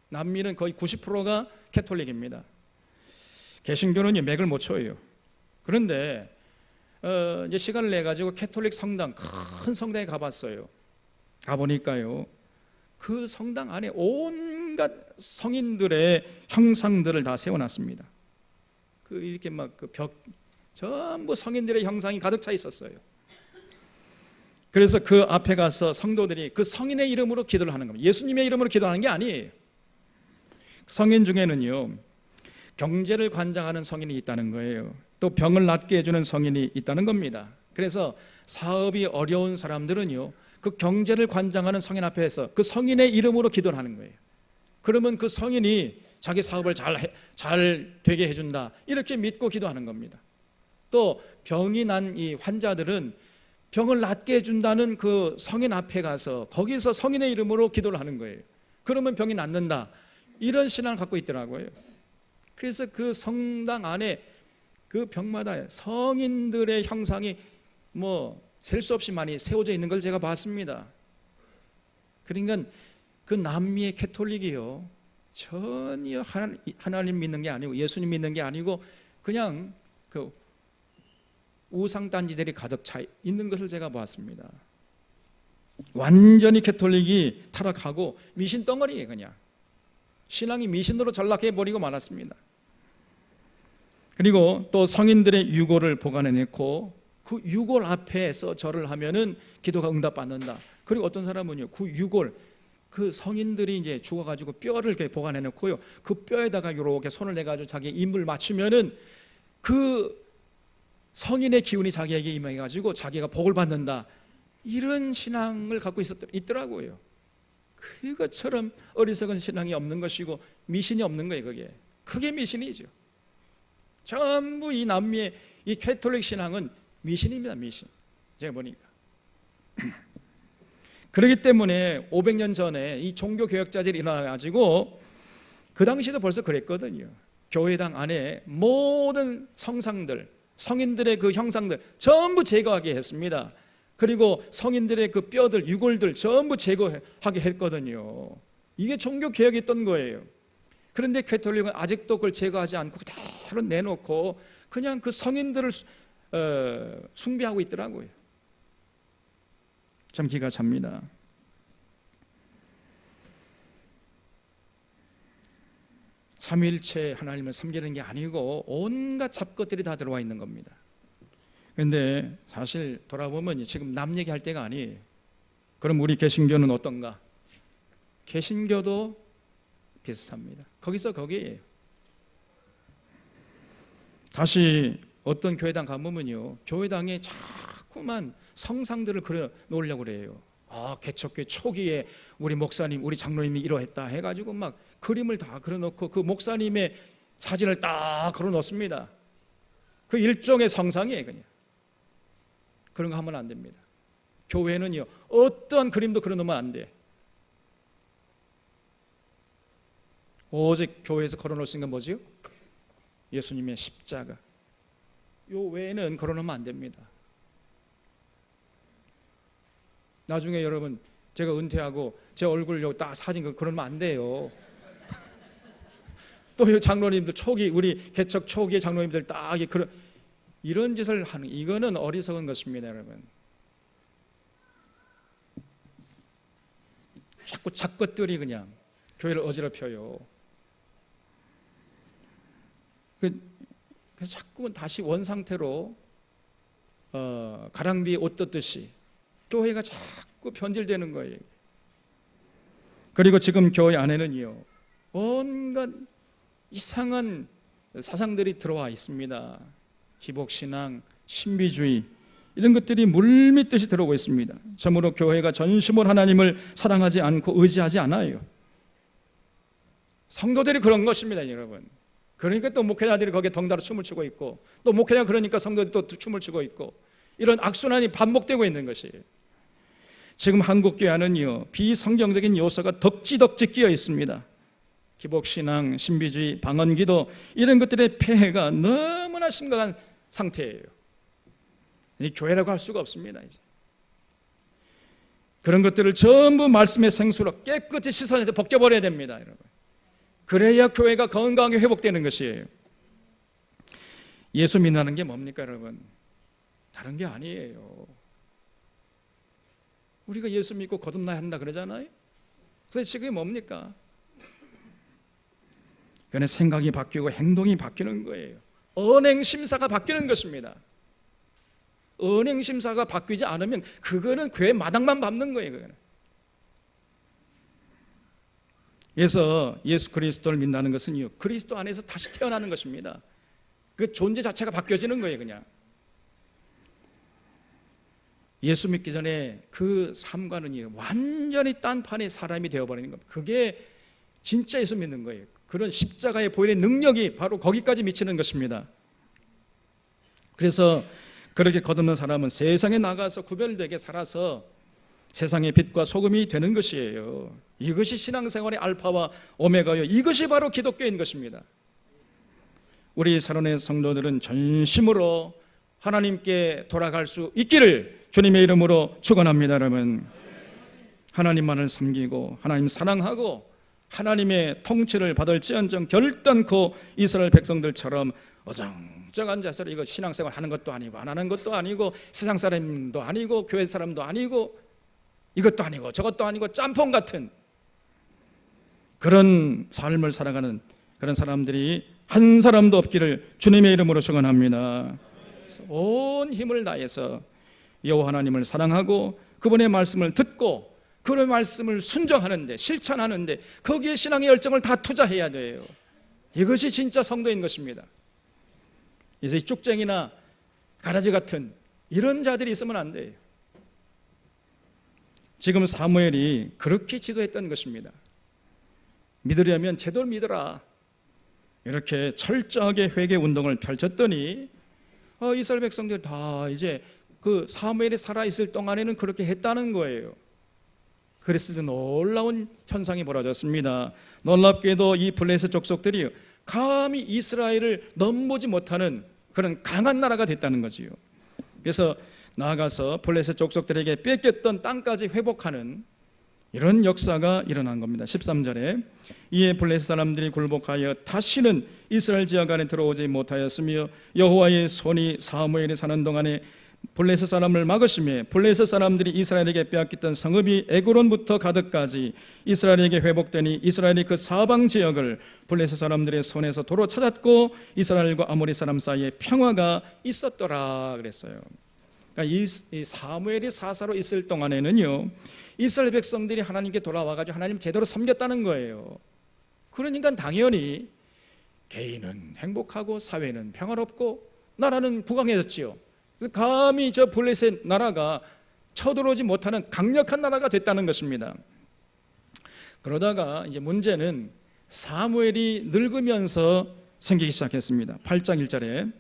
남미는 거의 90%가 캐톨릭입니다. 개신교는 맥을 못 쳐요. 그런데 이제 시간을 내 가지고 캐톨릭 성당, 큰 성당에 가봤어요. 가보니까요 그 성당 안에 온갖 성인들의 형상들을 다 세워놨습니다. 그 이렇게 막 그 벽 전부 성인들의 형상이 가득 차 있었어요. 그래서 그 앞에 가서 성도들이 그 성인의 이름으로 기도를 하는 겁니다. 예수님의 이름으로 기도하는 게 아니에요. 성인 중에는요 경제를 관장하는 성인이 있다는 거예요. 또 병을 낫게 해주는 성인이 있다는 겁니다. 그래서 사업이 어려운 사람들은요 그 경제를 관장하는 성인 앞에서 그 성인의 이름으로 기도를 하는 거예요. 그러면 그 성인이 자기 사업을 잘 되게 해준다, 이렇게 믿고 기도하는 겁니다. 또 병이 난 이 환자들은 병을 낫게 해준다는 그 성인 앞에 가서 거기서 성인의 이름으로 기도를 하는 거예요. 그러면 병이 낫는다, 이런 신앙을 갖고 있더라고요. 그래서 그 성당 안에 그 벽마다 성인들의 형상이 셀 수 없이 많이 세워져 있는 걸 제가 봤습니다. 그러니까 그 남미의 캐톨릭이요 전혀 하나님 믿는 게 아니고 예수님 믿는 게 아니고 그냥 그 우상단지들이 가득 차 있는 것을 제가 보았습니다. 완전히 캐톨릭이 타락하고 미신 덩어리예요. 그냥 신앙이 미신으로 전락해버리고 말았습니다. 그리고 또 성인들의 유골을 보관해놓고 그 유골 앞에서 절을 하면은 기도가 응답받는다. 그리고 어떤 사람은요 그 유골, 그 성인들이 이제 죽어가지고 뼈를 이렇게 보관해놓고요 그 뼈에다가 이렇게 손을 내가지고 자기 입을 맞추면은 그 성인의 기운이 자기에게 임해가지고 자기가 복을 받는다, 이런 신앙을 갖고 있더라고요. 그것처럼 어리석은 신앙이 없는 것이고 미신이 없는 거예요. 그게 미신이죠. 전부 이 남미의 이 캐톨릭 신앙은 미신입니다. 미신. 제가 보니까 그렇기 때문에 500년 전에 이 종교 개혁자들이 일어나가지고 그 당시도 벌써 그랬거든요. 교회당 안에 모든 성상들, 성인들의 그 형상들 전부 제거하게 했습니다. 그리고 성인들의 그 뼈들, 유골들 전부 제거하게 했거든요. 이게 종교 개혁이 있던 거예요. 그런데 캐톨릭은 아직도 그걸 제거하지 않고 그대로 내놓고 그냥 그 성인들을 숭배하고 있더라고요. 참 기가 찹니다. 삼위일체 하나님을 섬기는 게 아니고 온갖 잡것들이 다 들어와 있는 겁니다. 그런데 사실 돌아보면 지금 남 얘기할 때가 아니에요. 그럼 우리 개신교는 어떤가? 개신교도 비슷합니다. 거기서 거기에요. 다시 어떤 교회당 가보면요, 교회당에 자꾸만 성상들을 그려 놓으려고 그래요. 개척교회 초기에 우리 목사님, 우리 장로님이 이러했다 해가지고 막 그림을 다 그려놓고 그 목사님의 사진을 딱 걸어놓습니다. 그 일종의 성상이에요. 그냥 그런 거 하면 안 됩니다. 교회는요, 어떤 그림도 그려놓으면 안 돼. 오직 교회에서 걸어놓을 수 있는 건 뭐지요? 예수님의 십자가. 요 외에는 걸어놓으면 안 됩니다. 나중에 여러분 제가 은퇴하고 제 얼굴 요 딱 사진 그러면 안 돼요. 또 장로님들 초기, 우리 개척 초기의 장로님들 딱 이런 짓을 하는, 이거는 어리석은 것입니다, 여러분. 자꾸 잡것들이 그냥 교회를 어지럽혀요. 그래서 자꾸만 다시 원상태로 가랑비에 옷 떴듯이 교회가 자꾸 변질되는 거예요. 그리고 지금 교회 안에는요, 온갖 이상한 사상들이 들어와 있습니다. 기복신앙, 신비주의, 이런 것들이 물밀듯이 들어오고 있습니다. 참으로 교회가 전심으로 하나님을 사랑하지 않고 의지하지 않아요. 성도들이 그런 것입니다, 여러분. 그러니까 또 목회자들이 거기에 덩달아 춤을 추고 있고, 또 목회자 그러니까 성도들이 또 춤을 추고 있고, 이런 악순환이 반복되고 있는 것이에요. 지금 한국 교회는요, 비성경적인 요소가 덕지덕지 끼어 있습니다. 기복신앙, 신비주의, 방언기도, 이런 것들의 폐해가 너무나 심각한 상태예요. 이 교회라고 할 수가 없습니다. 이제 그런 것들을 전부 말씀의 생수로 깨끗이 씻어내서 벗겨버려야 됩니다, 여러분. 그래야 교회가 건강하게 회복되는 것이에요. 예수 믿는 게 뭡니까, 여러분? 다른 게 아니에요. 우리가 예수 믿고 거듭나야 한다 그러잖아요. 도대체 그게 뭡니까? 그는 생각이 바뀌고 행동이 바뀌는 거예요. 언행심사가 바뀌는 것입니다. 언행심사가 바뀌지 않으면 그거는 교회 마당만 밟는 거예요. 그거는. 그래서 예수 그리스도를 믿는 것은요, 그리스도 안에서 다시 태어나는 것입니다. 그 존재 자체가 바뀌어지는 거예요. 그냥 예수 믿기 전에 그 삶과는 완전히 딴판의 사람이 되어버리는 겁니다. 그게 진짜 예수 믿는 거예요. 그런 십자가의 보혈의 능력이 바로 거기까지 미치는 것입니다. 그래서 그렇게 거듭난 사람은 세상에 나가서 구별되게 살아서 세상의 빛과 소금이 되는 것이에요. 이것이 신앙생활의 알파와 오메가요, 이것이 바로 기독교인 것입니다. 우리 사랑하는 성도들은 전심으로 하나님께 돌아갈 수 있기를 주님의 이름으로 축원합니다. 여러분, 하나님만을 섬기고 하나님 사랑하고 하나님의 통치를 받을지언정 결단코 이스라엘 백성들처럼 어정쩡 앉아서 이거 신앙생활 하는 것도 아니고 안 하는 것도 아니고 세상 사람도 아니고 교회 사람도 아니고 이것도 아니고 저것도 아니고 짬뽕 같은 그런 삶을 살아가는 그런 사람들이 한 사람도 없기를 주님의 이름으로 축원합니다. 온 힘을 다해서 여호와 하나님을 사랑하고 그분의 말씀을 듣고 그의 말씀을 순종하는데, 실천하는데 거기에 신앙의 열정을 다 투자해야 돼요. 이것이 진짜 성도인 것입니다. 이제 쭉쟁이나 가라지 같은 이런 자들이 있으면 안 돼요. 지금 사무엘이 그렇게 지도했던 것입니다. 믿으려면 제대로 믿어라. 이렇게 철저하게 회개 운동을 펼쳤더니 이스라엘 백성들 다 이제 그 사무엘이 살아있을 동안에는 그렇게 했다는 거예요. 그랬을 때 놀라운 현상이 벌어졌습니다. 놀랍게도 이 블레셋 족속들이 감히 이스라엘을 넘보지 못하는 그런 강한 나라가 됐다는 거지요. 그래서 나아가서 블레셋 족속들에게 뺏겼던 땅까지 회복하는 이런 역사가 일어난 겁니다. 13절에 이에 블레셋 사람들이 굴복하여 다시는 이스라엘 지역 안에 들어오지 못하였으며 여호와의 손이 사무엘이 사는 동안에 블레셋 사람을 막으시며 블레셋 사람들이 이스라엘에게 빼앗겼던 성읍이 에그론부터 가드까지 이스라엘에게 회복되니 이스라엘이 그 사방 지역을 블레셋 사람들의 손에서 도로 찾았고 이스라엘과 아모리 사람 사이에 평화가 있었더라 그랬어요. 그러니까 이 사무엘이 사사로 있을 동안에는요, 이스라엘 백성들이 하나님께 돌아와가지고 하나님 제대로 섬겼다는 거예요. 그러니까 당연히 개인은 행복하고 사회는 평화롭고 나라는 부강해졌지요. 그래서 감히 저 블레셋 나라가 쳐들어오지 못하는 강력한 나라가 됐다는 것입니다. 그러다가 이제 문제는 사무엘이 늙으면서 생기기 시작했습니다. 8장 1절에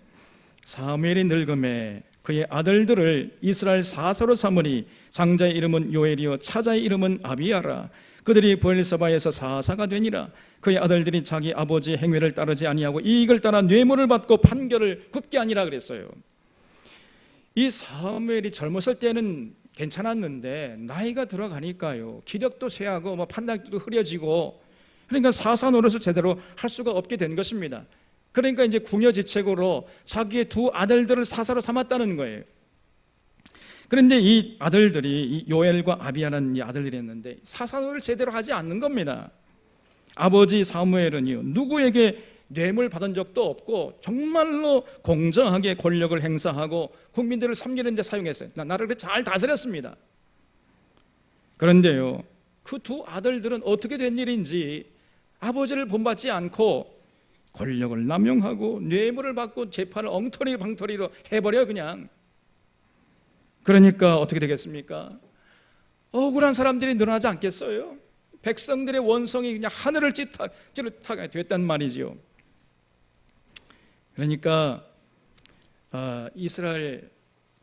사무엘이 늙음에 그의 아들들을 이스라엘 사사로 삼으니 장자의 이름은 요엘이요 차자의 이름은 아비야라. 그들이 브엘세바에서 사사가 되니라. 그의 아들들이 자기 아버지의 행위를 따르지 아니하고 이익을 따라 뇌물을 받고 판결을 굽게 하니라 그랬어요. 이 사무엘이 젊었을 때는 괜찮았는데 나이가 들어가니까요, 기력도 쇠하고 판단력도 흐려지고, 그러니까 사사 노릇을 제대로 할 수가 없게 된 것입니다. 그러니까 이제 궁여지책으로 자기의 두 아들들을 사사로 삼았다는 거예요. 그런데 이 아들들이 이 요엘과 아비야라는 이 아들들이었는데 사사노를 제대로 하지 않는 겁니다. 아버지 사무엘은요, 누구에게 뇌물 받은 적도 없고 정말로 공정하게 권력을 행사하고 국민들을 섬기는 데 사용했어요. 나라를 잘 다스렸습니다. 그런데요, 그 두 아들들은 어떻게 된 일인지 아버지를 본받지 않고 권력을 남용하고 뇌물을 받고 재판을 엉터리 방터리로 해버려요 그냥. 그러니까 어떻게 되겠습니까? 억울한 사람들이 늘어나지 않겠어요? 백성들의 원성이 그냥 하늘을 찌릿하게 됐단 말이지요. 그러니까 이스라엘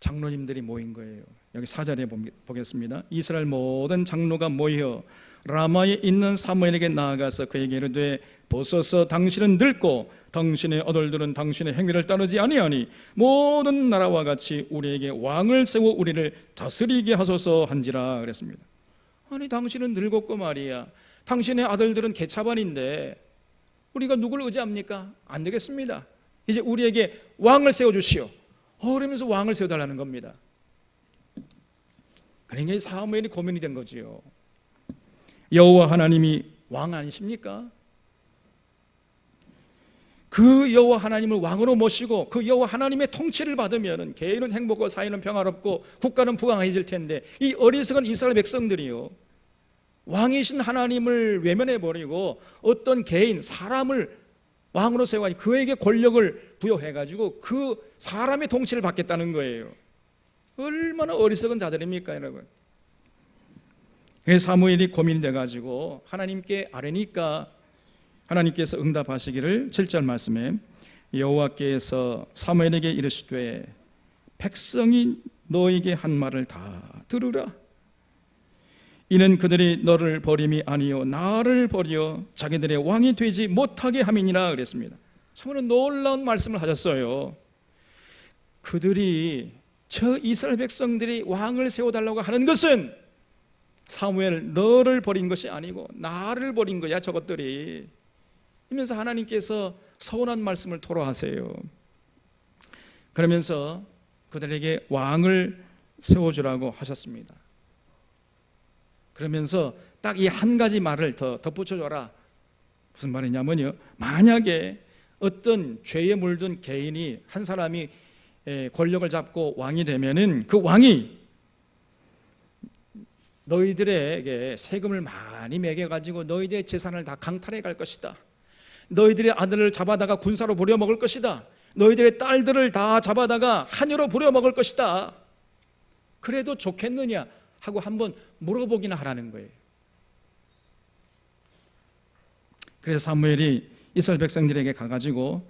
장로님들이 모인 거예요. 여기 4절에 보겠습니다. 이스라엘 모든 장로가 모여 라마에 있는 사무엘에게 나아가서 그에게 이르되 보소서 당신은 늙고 당신의 아들들은 당신의 행위를 따르지 아니하니 모든 나라와 같이 우리에게 왕을 세워 우리를 다스리게 하소서 한지라 그랬습니다. 아니 당신은 늙었고 말이야, 당신의 아들들은 개차반인데 우리가 누구를 의지합니까? 안 되겠습니다. 이제 우리에게 왕을 세워주시오. 그러면서 왕을 세워달라는 겁니다. 그러니까 사무엘이 고민이 된 거지요. 여호와 하나님이 왕 아니십니까? 그 여호와 하나님을 왕으로 모시고 그 여호와 하나님의 통치를 받으면 개인은 행복하고 사회는 평화롭고 국가는 부강해질 텐데 이 어리석은 이스라엘 백성들이요, 왕이신 하나님을 외면해버리고 어떤 개인, 사람을 왕으로 세워가지고 그에게 권력을 부여해가지고 그 사람의 통치를 받겠다는 거예요. 얼마나 어리석은 자들입니까 여러분. 그래서 사무엘이 고민이 돼가지고 하나님께 아뢰니까 하나님께서 응답하시기를 7절 말씀에 여호와께서 사무엘에게 이르시되 백성이 너에게 한 말을 다 들으라. 이는 그들이 너를 버림이 아니요 나를 버려 자기들의 왕이 되지 못하게 함이니라 그랬습니다. 참으로 놀라운 말씀을 하셨어요. 그들이 저 이스라엘 백성들이 왕을 세워달라고 하는 것은 사무엘 너를 버린 것이 아니고 나를 버린 거야 저것들이, 이러면서 하나님께서 서운한 말씀을 토로하세요. 그러면서 그들에게 왕을 세워주라고 하셨습니다. 그러면서 딱 이 한 가지 말을 더 덧붙여줘라. 무슨 말이냐면요, 만약에 어떤 죄에 물든 개인이 한 사람이 권력을 잡고 왕이 되면은 그 왕이 너희들에게 세금을 많이 매겨가지고 너희들의 재산을 다 강탈해 갈 것이다. 너희들의 아들을 잡아다가 군사로 부려먹을 것이다. 너희들의 딸들을 다 잡아다가 한여로 부려먹을 것이다. 그래도 좋겠느냐 하고 한번 물어보기나 하라는 거예요. 그래서 사무엘이 이스라엘 백성들에게 가가지고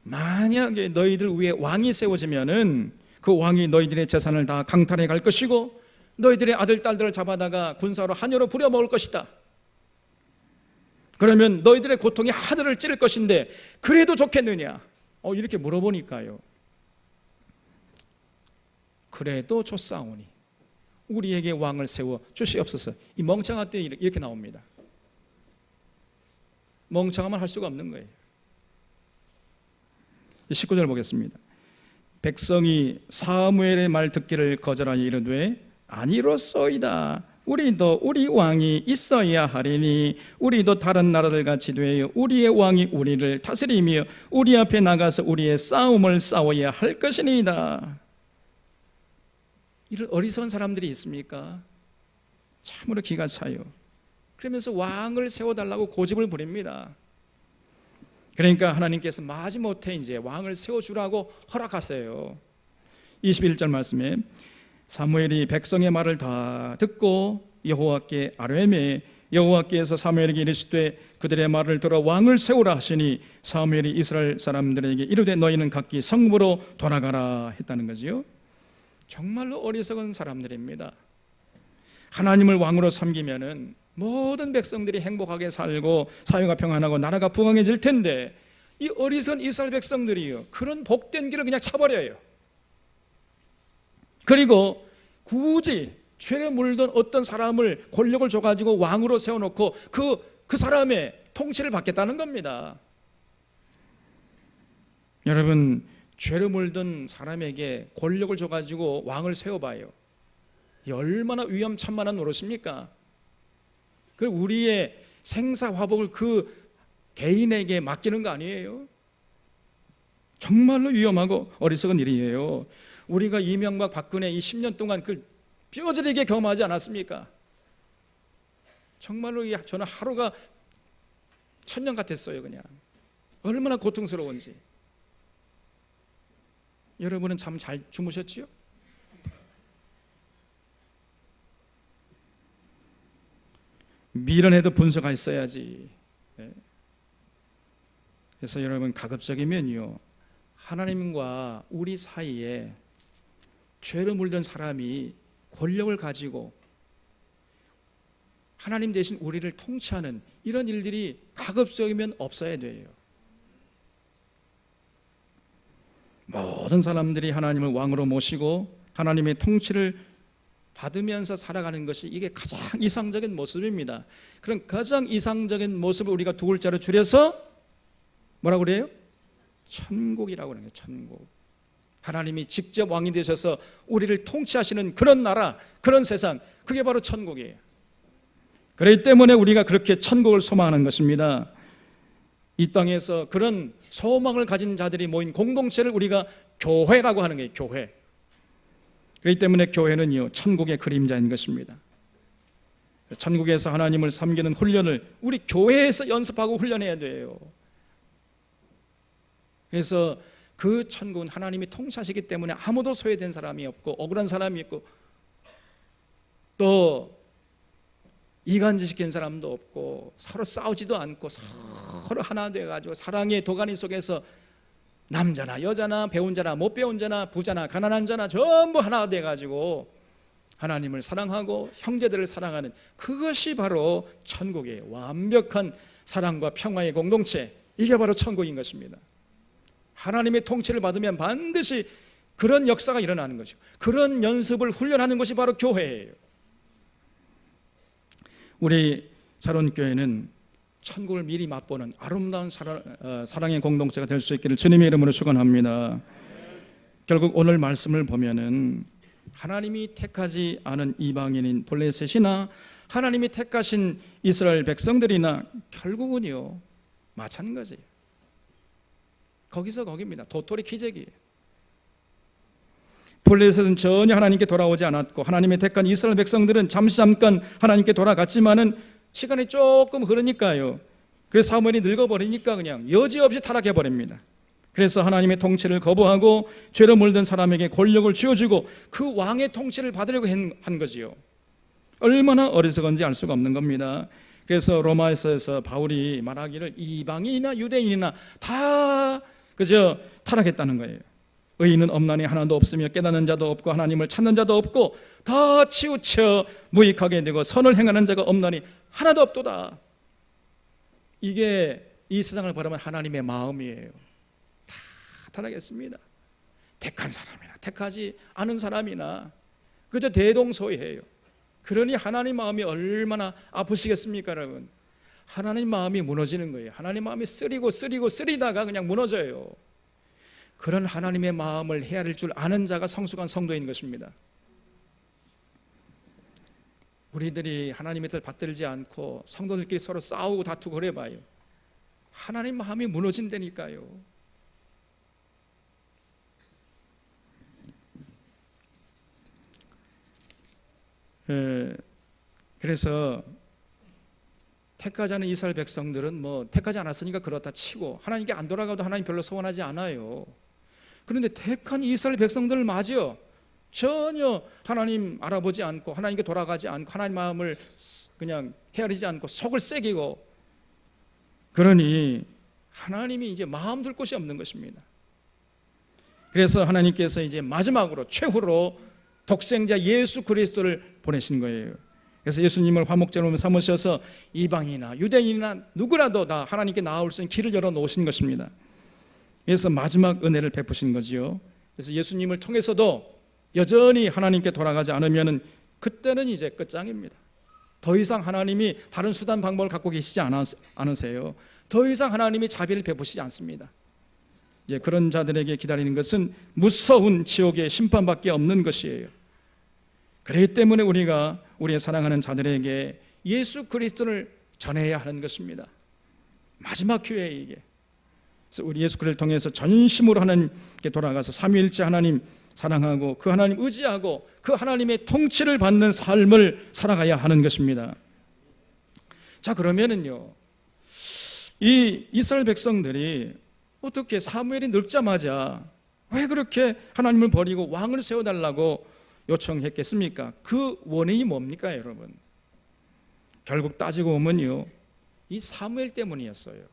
만약에 너희들 위에 왕이 세워지면은 그 왕이 너희들의 재산을 다 강탈해 갈 것이고 너희들의 아들, 딸들을 잡아다가 군사로 한여로 부려먹을 것이다. 그러면 너희들의 고통이 하늘을 찌를 것인데 그래도 좋겠느냐? 이렇게 물어보니까요, 그래도 좋사오니 우리에게 왕을 세워 주시옵소서. 이 멍청한 때 이렇게 나옵니다. 멍청하면 할 수가 없는 거예요. 19절 보겠습니다. 백성이 사무엘의 말 듣기를 거절하여 이르되 아니로소이다. 우리도 우리 왕이 있어야 하리니 우리도 다른 나라들 같이 되어 우리의 왕이 우리를 다스리며 우리 앞에 나가서 우리의 싸움을 싸워야 할 것이니이다. 이런 어리석은 사람들이 있습니까? 참으로 기가 차요. 그러면서 왕을 세워달라고 고집을 부립니다. 그러니까 하나님께서 마지못해 이제 왕을 세워주라고 허락하세요. 21절 말씀에 사무엘이 백성의 말을 다 듣고 여호와께 아뢰매 여호와께서 사무엘에게 이르시되 그들의 말을 들어 왕을 세우라 하시니 사무엘이 이스라엘 사람들에게 이르되 너희는 각기 성읍으로 돌아가라 했다는 거지요. 정말로 어리석은 사람들입니다. 하나님을 왕으로 섬기면은 모든 백성들이 행복하게 살고 사회가 평안하고 나라가 부강해질 텐데 이 어리석은 이스라엘 백성들이요 그런 복된 길을 그냥 차버려요. 그리고 굳이 죄에 물든 어떤 사람을 권력을 줘가지고 왕으로 세워놓고 그 사람의 통치를 받겠다는 겁니다. 여러분, 죄를 물든 사람에게 권력을 줘가지고 왕을 세워봐요. 얼마나 위험천만한 노릇입니까? 그리고 우리의 생사화복을 그 개인에게 맡기는 거 아니에요? 정말로 위험하고 어리석은 일이에요. 우리가 이명박 박근혜 이 10년 동안 그 뼈저리게 경험하지 않았습니까? 정말로 저는 하루가 천년 같았어요. 그냥 얼마나 고통스러운지. 여러분은 잠 잘 주무셨지요? 미련에도 분수가 있어야지. 그래서 여러분 가급적이면요 하나님과 우리 사이에 죄로 물든 사람이 권력을 가지고 하나님 대신 우리를 통치하는 이런 일들이 가급적이면 없어야 돼요. 모든 사람들이 하나님을 왕으로 모시고 하나님의 통치를 받으면서 살아가는 것이 이게 가장 이상적인 모습입니다. 그럼 가장 이상적인 모습을 우리가 두 글자로 줄여서 뭐라고 그래요? 천국이라고 하는 거예요. 천국. 하나님이 직접 왕이 되셔서 우리를 통치하시는 그런 나라, 그런 세상, 그게 바로 천국이에요. 그렇기 때문에 우리가 그렇게 천국을 소망하는 것입니다. 이 땅에서 그런 소망을 가진 자들이 모인 공동체를 우리가 교회라고 하는 거예요. 교회. 그렇기 때문에 교회는요 천국의 그림자인 것입니다. 천국에서 하나님을 섬기는 훈련을 우리 교회에서 연습하고 훈련해야 돼요. 그래서 그 천국은 하나님이 통치하시기 때문에 아무도 소외된 사람이 없고 억울한 사람이 있고 또 이간질시킨 사람도 없고 서로 싸우지도 않고 서로 하나 돼가지고 사랑의 도가니 속에서 남자나 여자나 배운 자나 못 배운 자나 부자나 가난한 자나 전부 하나 돼가지고 하나님을 사랑하고 형제들을 사랑하는 그것이 바로 천국이에요. 완벽한 사랑과 평화의 공동체, 이게 바로 천국인 것입니다. 하나님의 통치를 받으면 반드시 그런 역사가 일어나는 것이고 그런 연습을 훈련하는 것이 바로 교회예요. 우리 사론교회는 천국을 미리 맛보는 아름다운 사랑의 공동체가 될 수 있기를 주님의 이름으로 축원합니다. 결국 오늘 말씀을 보면은 하나님이 택하지 않은 이방인인 블레셋이나 하나님이 택하신 이스라엘 백성들이나 결국은요 마찬가지예요. 거기서 거기입니다. 도토리 키재기예요. 블레셋은 전혀 하나님께 돌아오지 않았고 하나님의 택한 이스라엘 백성들은 잠깐 하나님께 돌아갔지만은 시간이 조금 흐르니까요. 그래서 사무엘이 늙어버리니까 그냥 여지없이 타락해버립니다. 그래서 하나님의 통치를 거부하고 죄로 물든 사람에게 권력을 쥐어주고 그 왕의 통치를 받으려고 한 거지요. 얼마나 어리석은지 알 수가 없는 겁니다. 그래서 로마서에서 바울이 말하기를 이방인이나 유대인이나 다 그저 타락했다는 거예요. 의인은 없나니 하나도 없으며 깨닫는 자도 없고 하나님을 찾는 자도 없고 다 치우쳐 무익하게 되고 선을 행하는 자가 없나니 하나도 없도다. 이게 이 세상을 바라보면 하나님의 마음이에요. 다 타락했습니다. 택한 사람이나 택하지 않은 사람이나 그저 대동소이해요. 그러니 하나님 마음이 얼마나 아프시겠습니까, 여러분? 하나님 마음이 무너지는 거예요. 하나님 마음이 쓰리다가 그냥 무너져요. 그런 하나님의 마음을 헤아릴 줄 아는 자가 성숙한 성도인 것입니다. 우리들이 하나님의 뜻을 받들지 않고 성도들끼리 서로 싸우고 다투고 그래봐요. 하나님 마음이 무너진다니까요. 그래서 택하지 않은 이스라엘 백성들은 뭐 택하지 않았으니까 그렇다 치고 하나님께 안 돌아가도 하나님 별로 소원하지 않아요. 그런데 택한 이스라엘 백성들을 맞이요, 전혀 하나님 알아보지 않고 하나님께 돌아가지 않고 하나님 마음을 그냥 헤아리지 않고 속을 새기고, 그러니 하나님이 이제 마음 둘 곳이 없는 것입니다. 그래서 하나님께서 이제 마지막으로 최후로 독생자 예수 그리스도를 보내신 거예요. 그래서 예수님을 화목제로 삼으셔서 이방인이나 유대인이나 누구라도 다 하나님께 나아올 수 있는 길을 열어 놓으신 것입니다. 그래서 마지막 은혜를 베푸신 거지요. 그래서 예수님을 통해서도 여전히 하나님께 돌아가지 않으면 그때는 이제 끝장입니다. 더 이상 하나님이 다른 수단 방법을 갖고 계시지 않으세요. 더 이상 하나님이 자비를 베푸시지 않습니다. 그런 자들에게 기다리는 것은 무서운 지옥의 심판밖에 없는 것이에요. 그렇기 때문에 우리가 우리의 사랑하는 자들에게 예수 그리스도를 전해야 하는 것입니다. 마지막 기회에 이게. 그래서 우리 예수 그리스도를 통해서 전심으로 하나님께 돌아가서 삼위일체 하나님 사랑하고 그 하나님 의지하고 그 하나님의 통치를 받는 삶을 살아가야 하는 것입니다. 자, 그러면은요, 이 이스라엘 백성들이 어떻게 사무엘이 늙자마자 왜 그렇게 하나님을 버리고 왕을 세워달라고 요청했겠습니까? 그 원인이 뭡니까, 여러분? 결국 따지고 보면요, 이 사무엘 때문이었어요.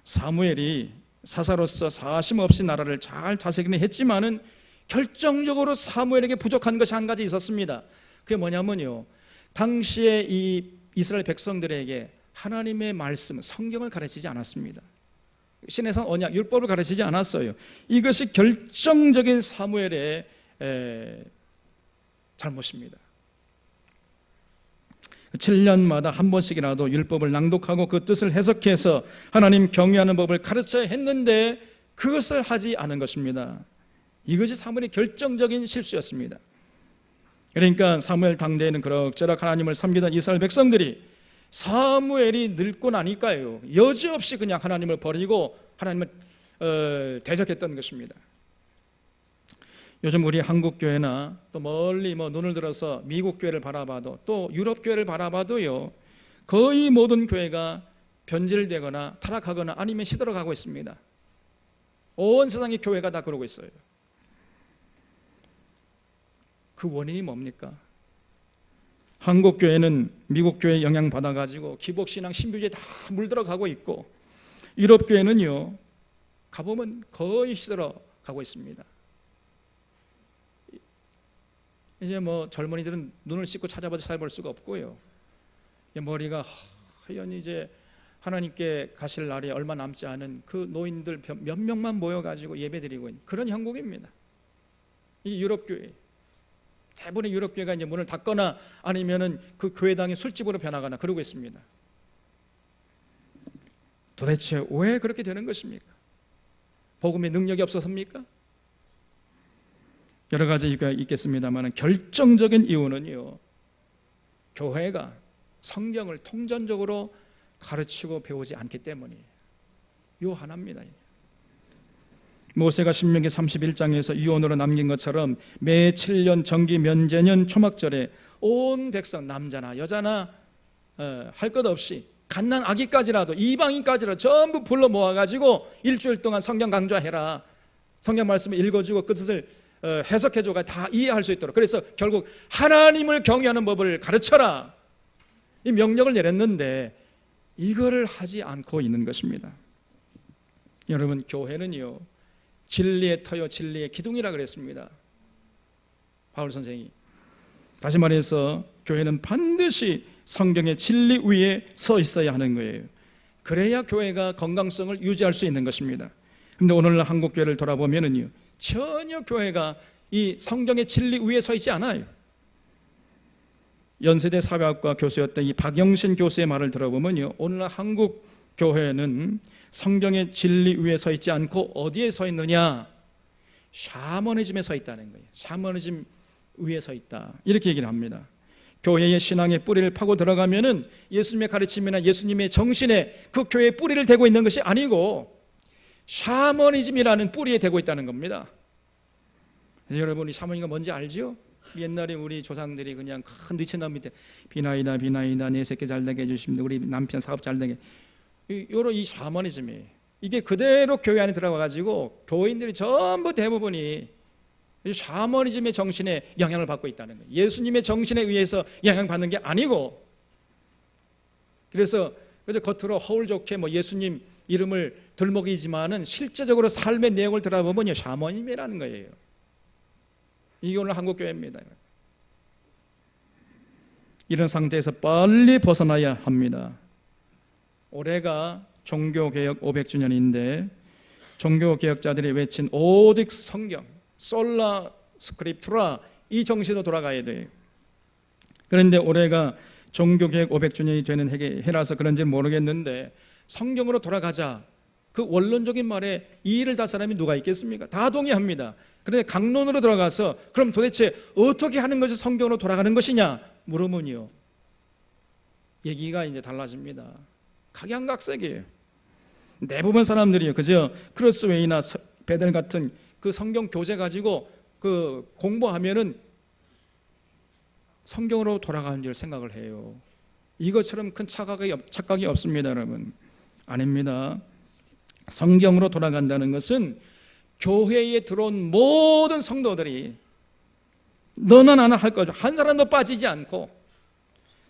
사무엘이 사사로서 사심 없이 나라를 잘 다스리긴 했지만은 결정적으로 사무엘에게 부족한 것이 한 가지 있었습니다. 그게 뭐냐면요, 당시에 이 이스라엘 백성들에게 하나님의 말씀, 성경을 가르치지 않았습니다. 신해상 언약, 율법을 가르치지 않았어요. 이것이 결정적인 사무엘의 잘못입니다. 7년마다 한 번씩이라도 율법을 낭독하고 그 뜻을 해석해서 하나님 경외하는 법을 가르쳐야 했는데 그것을 하지 않은 것입니다. 이것이 사무엘의 결정적인 실수였습니다. 그러니까 사무엘 당대에는 그럭저럭 하나님을 섬기던 이스라엘 백성들이 사무엘이 늙고 나니까요, 여지없이 그냥 하나님을 버리고 하나님을 대적했던 것입니다. 요즘 우리 한국 교회나 또 멀리 눈을 들어서 미국 교회를 바라봐도 또 유럽 교회를 바라봐도요, 거의 모든 교회가 변질되거나 타락하거나 아니면 시들어가고 있습니다. 온 세상의 교회가 다 그러고 있어요. 그 원인이 뭡니까? 한국 교회는 미국 교회 영향 받아가지고 기복신앙 신비주의에 다 물들어가고 있고, 유럽 교회는요, 가보면 거의 시들어가고 있습니다. 이제 젊은이들은 눈을 씻고 찾아봐도 찾아볼 수가 없고요, 머리가 하얀 이제 하나님께 가실 날이 얼마 남지 않은 그 노인들 몇 명만 모여가지고 예배드리고 있는 그런 형국입니다. 이 유럽 교회 대부분의 유럽 교회가 이제 문을 닫거나 아니면은 그 교회당이 술집으로 변하거나 그러고 있습니다. 도대체 왜 그렇게 되는 것입니까? 복음의 능력이 없어서입니까? 여러 가지 이유가 있겠습니다만 결정적인 이유는요, 교회가 성경을 통전적으로 가르치고 배우지 않기 때문이에요. 요 하나입니다. 모세가 신명기 31장에서 유언으로 남긴 것처럼 매 7년 정기 면제년 초막절에 온 백성 남자나 여자나 할 것 없이 갓난 아기까지라도 이방인까지라도 전부 불러 모아가지고 일주일 동안 성경 강좌해라, 성경 말씀을 읽어주고 그 뜻을 해석해줘가 다 이해할 수 있도록, 그래서 결국 하나님을 경외하는 법을 가르쳐라, 이 명령을 내렸는데 이거를 하지 않고 있는 것입니다. 여러분, 교회는요, 진리의 터요 진리의 기둥이라 그랬습니다, 바울 선생이. 다시 말해서 교회는 반드시 성경의 진리 위에 서 있어야 하는 거예요. 그래야 교회가 건강성을 유지할 수 있는 것입니다. 그런데 오늘 한국 교회를 돌아보면은요, 전혀 교회가 이 성경의 진리 위에 서 있지 않아요. 연세대 사회학과 교수였던 이 박영신 교수의 말을 들어보면요, 오늘날 한국 교회는 성경의 진리 위에 서 있지 않고 어디에 서 있느냐? 샤머니즘에 서 있다는 거예요. 샤머니즘 위에 서 있다, 이렇게 얘기를 합니다. 교회의 신앙의 뿌리를 파고 들어가면은 예수님의 가르침이나 예수님의 정신에 그 교회의 뿌리를 대고 있는 것이 아니고 샤머니즘이라는 뿌리에 대고 있다는 겁니다. 여러분이 샤머니즘이 뭔지 알죠? 옛날에 우리 조상들이 그냥 큰 느티나무 밑에 비나이다 비나이다 내 새끼 잘되게 해주십니다, 우리 남편 사업 잘되게, 요런 이 샤머니즘이에요. 이게 그대로 교회 안에 들어가 가지고 교인들이 전부 대부분이 샤머니즘의 정신에 영향을 받고 있다는 거예요. 예수님의 정신에 의해서 영향받는 게 아니고, 그래서 겉으로 허울 좋게 뭐 예수님 이름을 들먹이지만은 실제적으로 삶의 내용을 들어보면요, 샤머니즘이라는 거예요. 이게 오늘 한국 교회입니다. 이런 상태에서 빨리 벗어나야 합니다. 올해가 종교개혁 500주년인데 종교개혁자들이 외친 오직 성경, 솔라 스크립투라, 이 정신으로 돌아가야 돼요. 그런데 올해가 종교개혁 500주년이 되는 해라서 그런지는 모르겠는데 성경으로 돌아가자, 그 원론적인 말에 이의를 다 사람이 누가 있겠습니까? 다 동의합니다. 그런데 강론으로 들어가서 그럼 도대체 어떻게 하는 것이 성경으로 돌아가는 것이냐 물으면요, 얘기가 이제 달라집니다. 각양각색이에요. 대부분 사람들이요, 그저 크로스웨이나 베델 같은 그 성경 교재 가지고 그 공부하면은 성경으로 돌아가는 줄 생각을 해요. 이것처럼 큰 착각이 없습니다, 여러분. 아닙니다. 성경으로 돌아간다는 것은 교회에 들어온 모든 성도들이 너나 나나 할 거죠. 한 사람도 빠지지 않고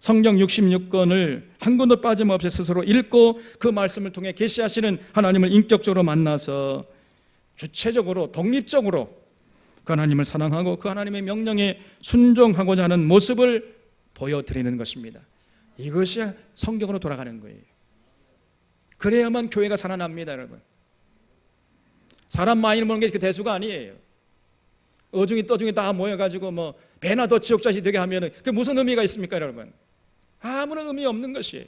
성경 66권을 한 권도 빠짐없이 스스로 읽고 그 말씀을 통해 계시하시는 하나님을 인격적으로 만나서 주체적으로 독립적으로 그 하나님을 사랑하고 그 하나님의 명령에 순종하고자 하는 모습을 보여드리는 것입니다. 이것이 성경으로 돌아가는 거예요. 그래야만 교회가 살아납니다, 여러분. 사람 많이 모는 게 그 대수가 아니에요. 어중이 떠중이 다 모여가지고 뭐 배나 더 지옥자시 되게 하면은 그게 무슨 의미가 있습니까, 여러분? 아무런 의미 없는 것이에요.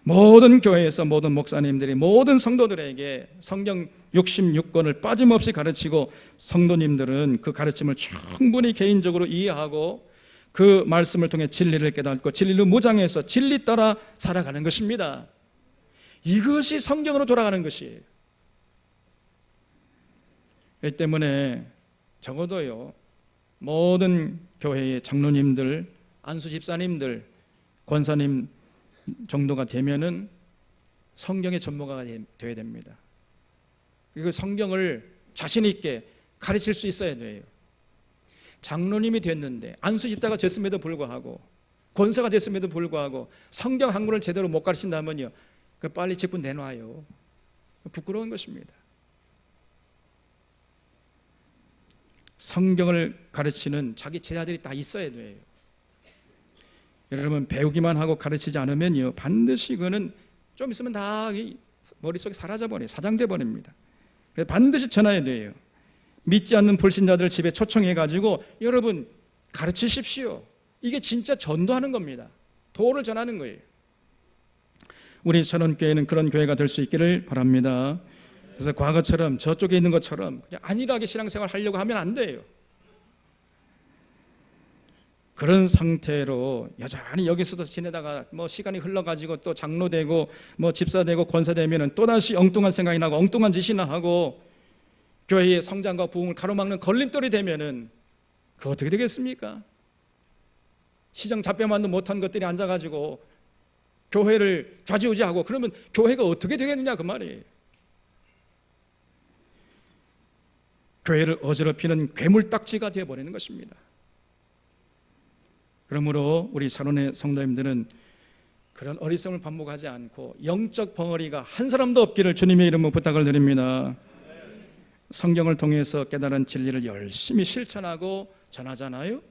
모든 교회에서 모든 목사님들이 모든 성도들에게 성경 66권을 빠짐없이 가르치고 성도님들은 그 가르침을 충분히 개인적으로 이해하고 그 말씀을 통해 진리를 깨닫고 진리로 무장해서 진리 따라 살아가는 것입니다. 이것이 성경으로 돌아가는 것이에요. 그렇기 때문에 적어도요, 모든 교회의 장로님들, 안수 집사님들, 권사님 정도가 되면은 성경의 전문가가 되어야 됩니다. 그리고 성경을 자신 있게 가르칠 수 있어야 돼요. 장로님이 됐는데 안수 집사가 됐음에도 불구하고 권사가 됐음에도 불구하고 성경 한 권을 제대로 못 가르친다면요, 그 빨리 직분 내놔요. 부끄러운 것입니다. 성경을 가르치는 자기 제자들이 다 있어야 돼요. 여러분, 배우기만 하고 가르치지 않으면요, 반드시 그는 좀 있으면 다 머릿속에 사라져버려요. 사장돼 버립니다. 그래서 반드시 전해야 돼요. 믿지 않는 불신자들 집에 초청해가지고 여러분 가르치십시오. 이게 진짜 전도하는 겁니다. 도를 전하는 거예요. 우리 천원교회는 그런 교회가 될 수 있기를 바랍니다. 그래서 과거처럼 저쪽에 있는 것처럼 그냥 안일하게 신앙생활 하려고 하면 안 돼요. 그런 상태로 여전히 여기서도 지내다가 뭐 시간이 흘러가지고 또 장로 되고 뭐 집사 되고 권사 되면은 또다시 엉뚱한 생각이 나고 엉뚱한 짓이나 하고 교회의 성장과 부흥을 가로막는 걸림돌이 되면은 그거 어떻게 되겠습니까? 시장 잡혀만도 못한 것들이 앉아가지고 교회를 좌지우지하고 그러면 교회가 어떻게 되겠느냐 그 말이에요. 교회를 어지럽히는 괴물딱지가 되어버리는 것입니다. 그러므로 우리 샤론의 성도님들은 그런 어리석음을 반복하지 않고 영적 벙어리가 한 사람도 없기를 주님의 이름으로 부탁을 드립니다. 성경을 통해서 깨달은 진리를 열심히 실천하고 전하잖아요.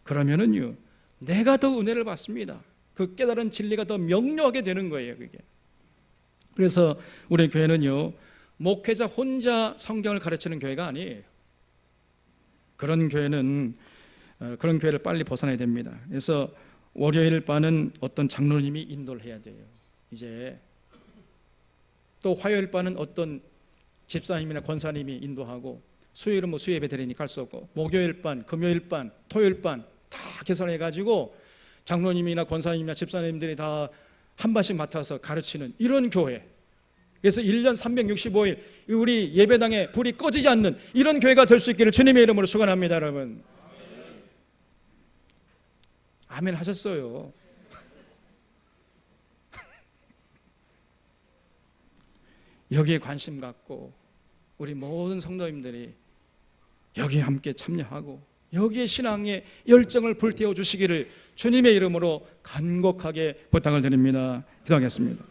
그러면은요, 내가 더 은혜를 받습니다. 그 깨달은 진리가 더 명료하게 되는 거예요, 그게. 그래서 우리 교회는요, 목회자 혼자 성경을 가르치는 교회가 아니에요. 그런 교회를 빨리 벗어나야 됩니다. 그래서 월요일 반은 어떤 장로님이 인도를 해야 돼요. 이제 또 화요일반은 어떤 집사님이나 권사님이 인도하고, 수요일은 뭐 수요예배 드리니 갈 수 없고, 목요일반, 금요일반, 토요일반 다 계산해가지고 장로님이나 권사님이나 집사님들이 다 한 반씩 맡아서 가르치는 이런 교회. 그래서 1년 365일 우리 예배당에 불이 꺼지지 않는 이런 교회가 될 수 있기를 주님의 이름으로 축원합니다. 여러분 아멘 하셨어요. 여기에 관심 갖고 우리 모든 성도님들이 여기에 함께 참여하고 여기에 신앙의 열정을 불태워 주시기를 주님의 이름으로 간곡하게 부탁을 드립니다. 기도하겠습니다.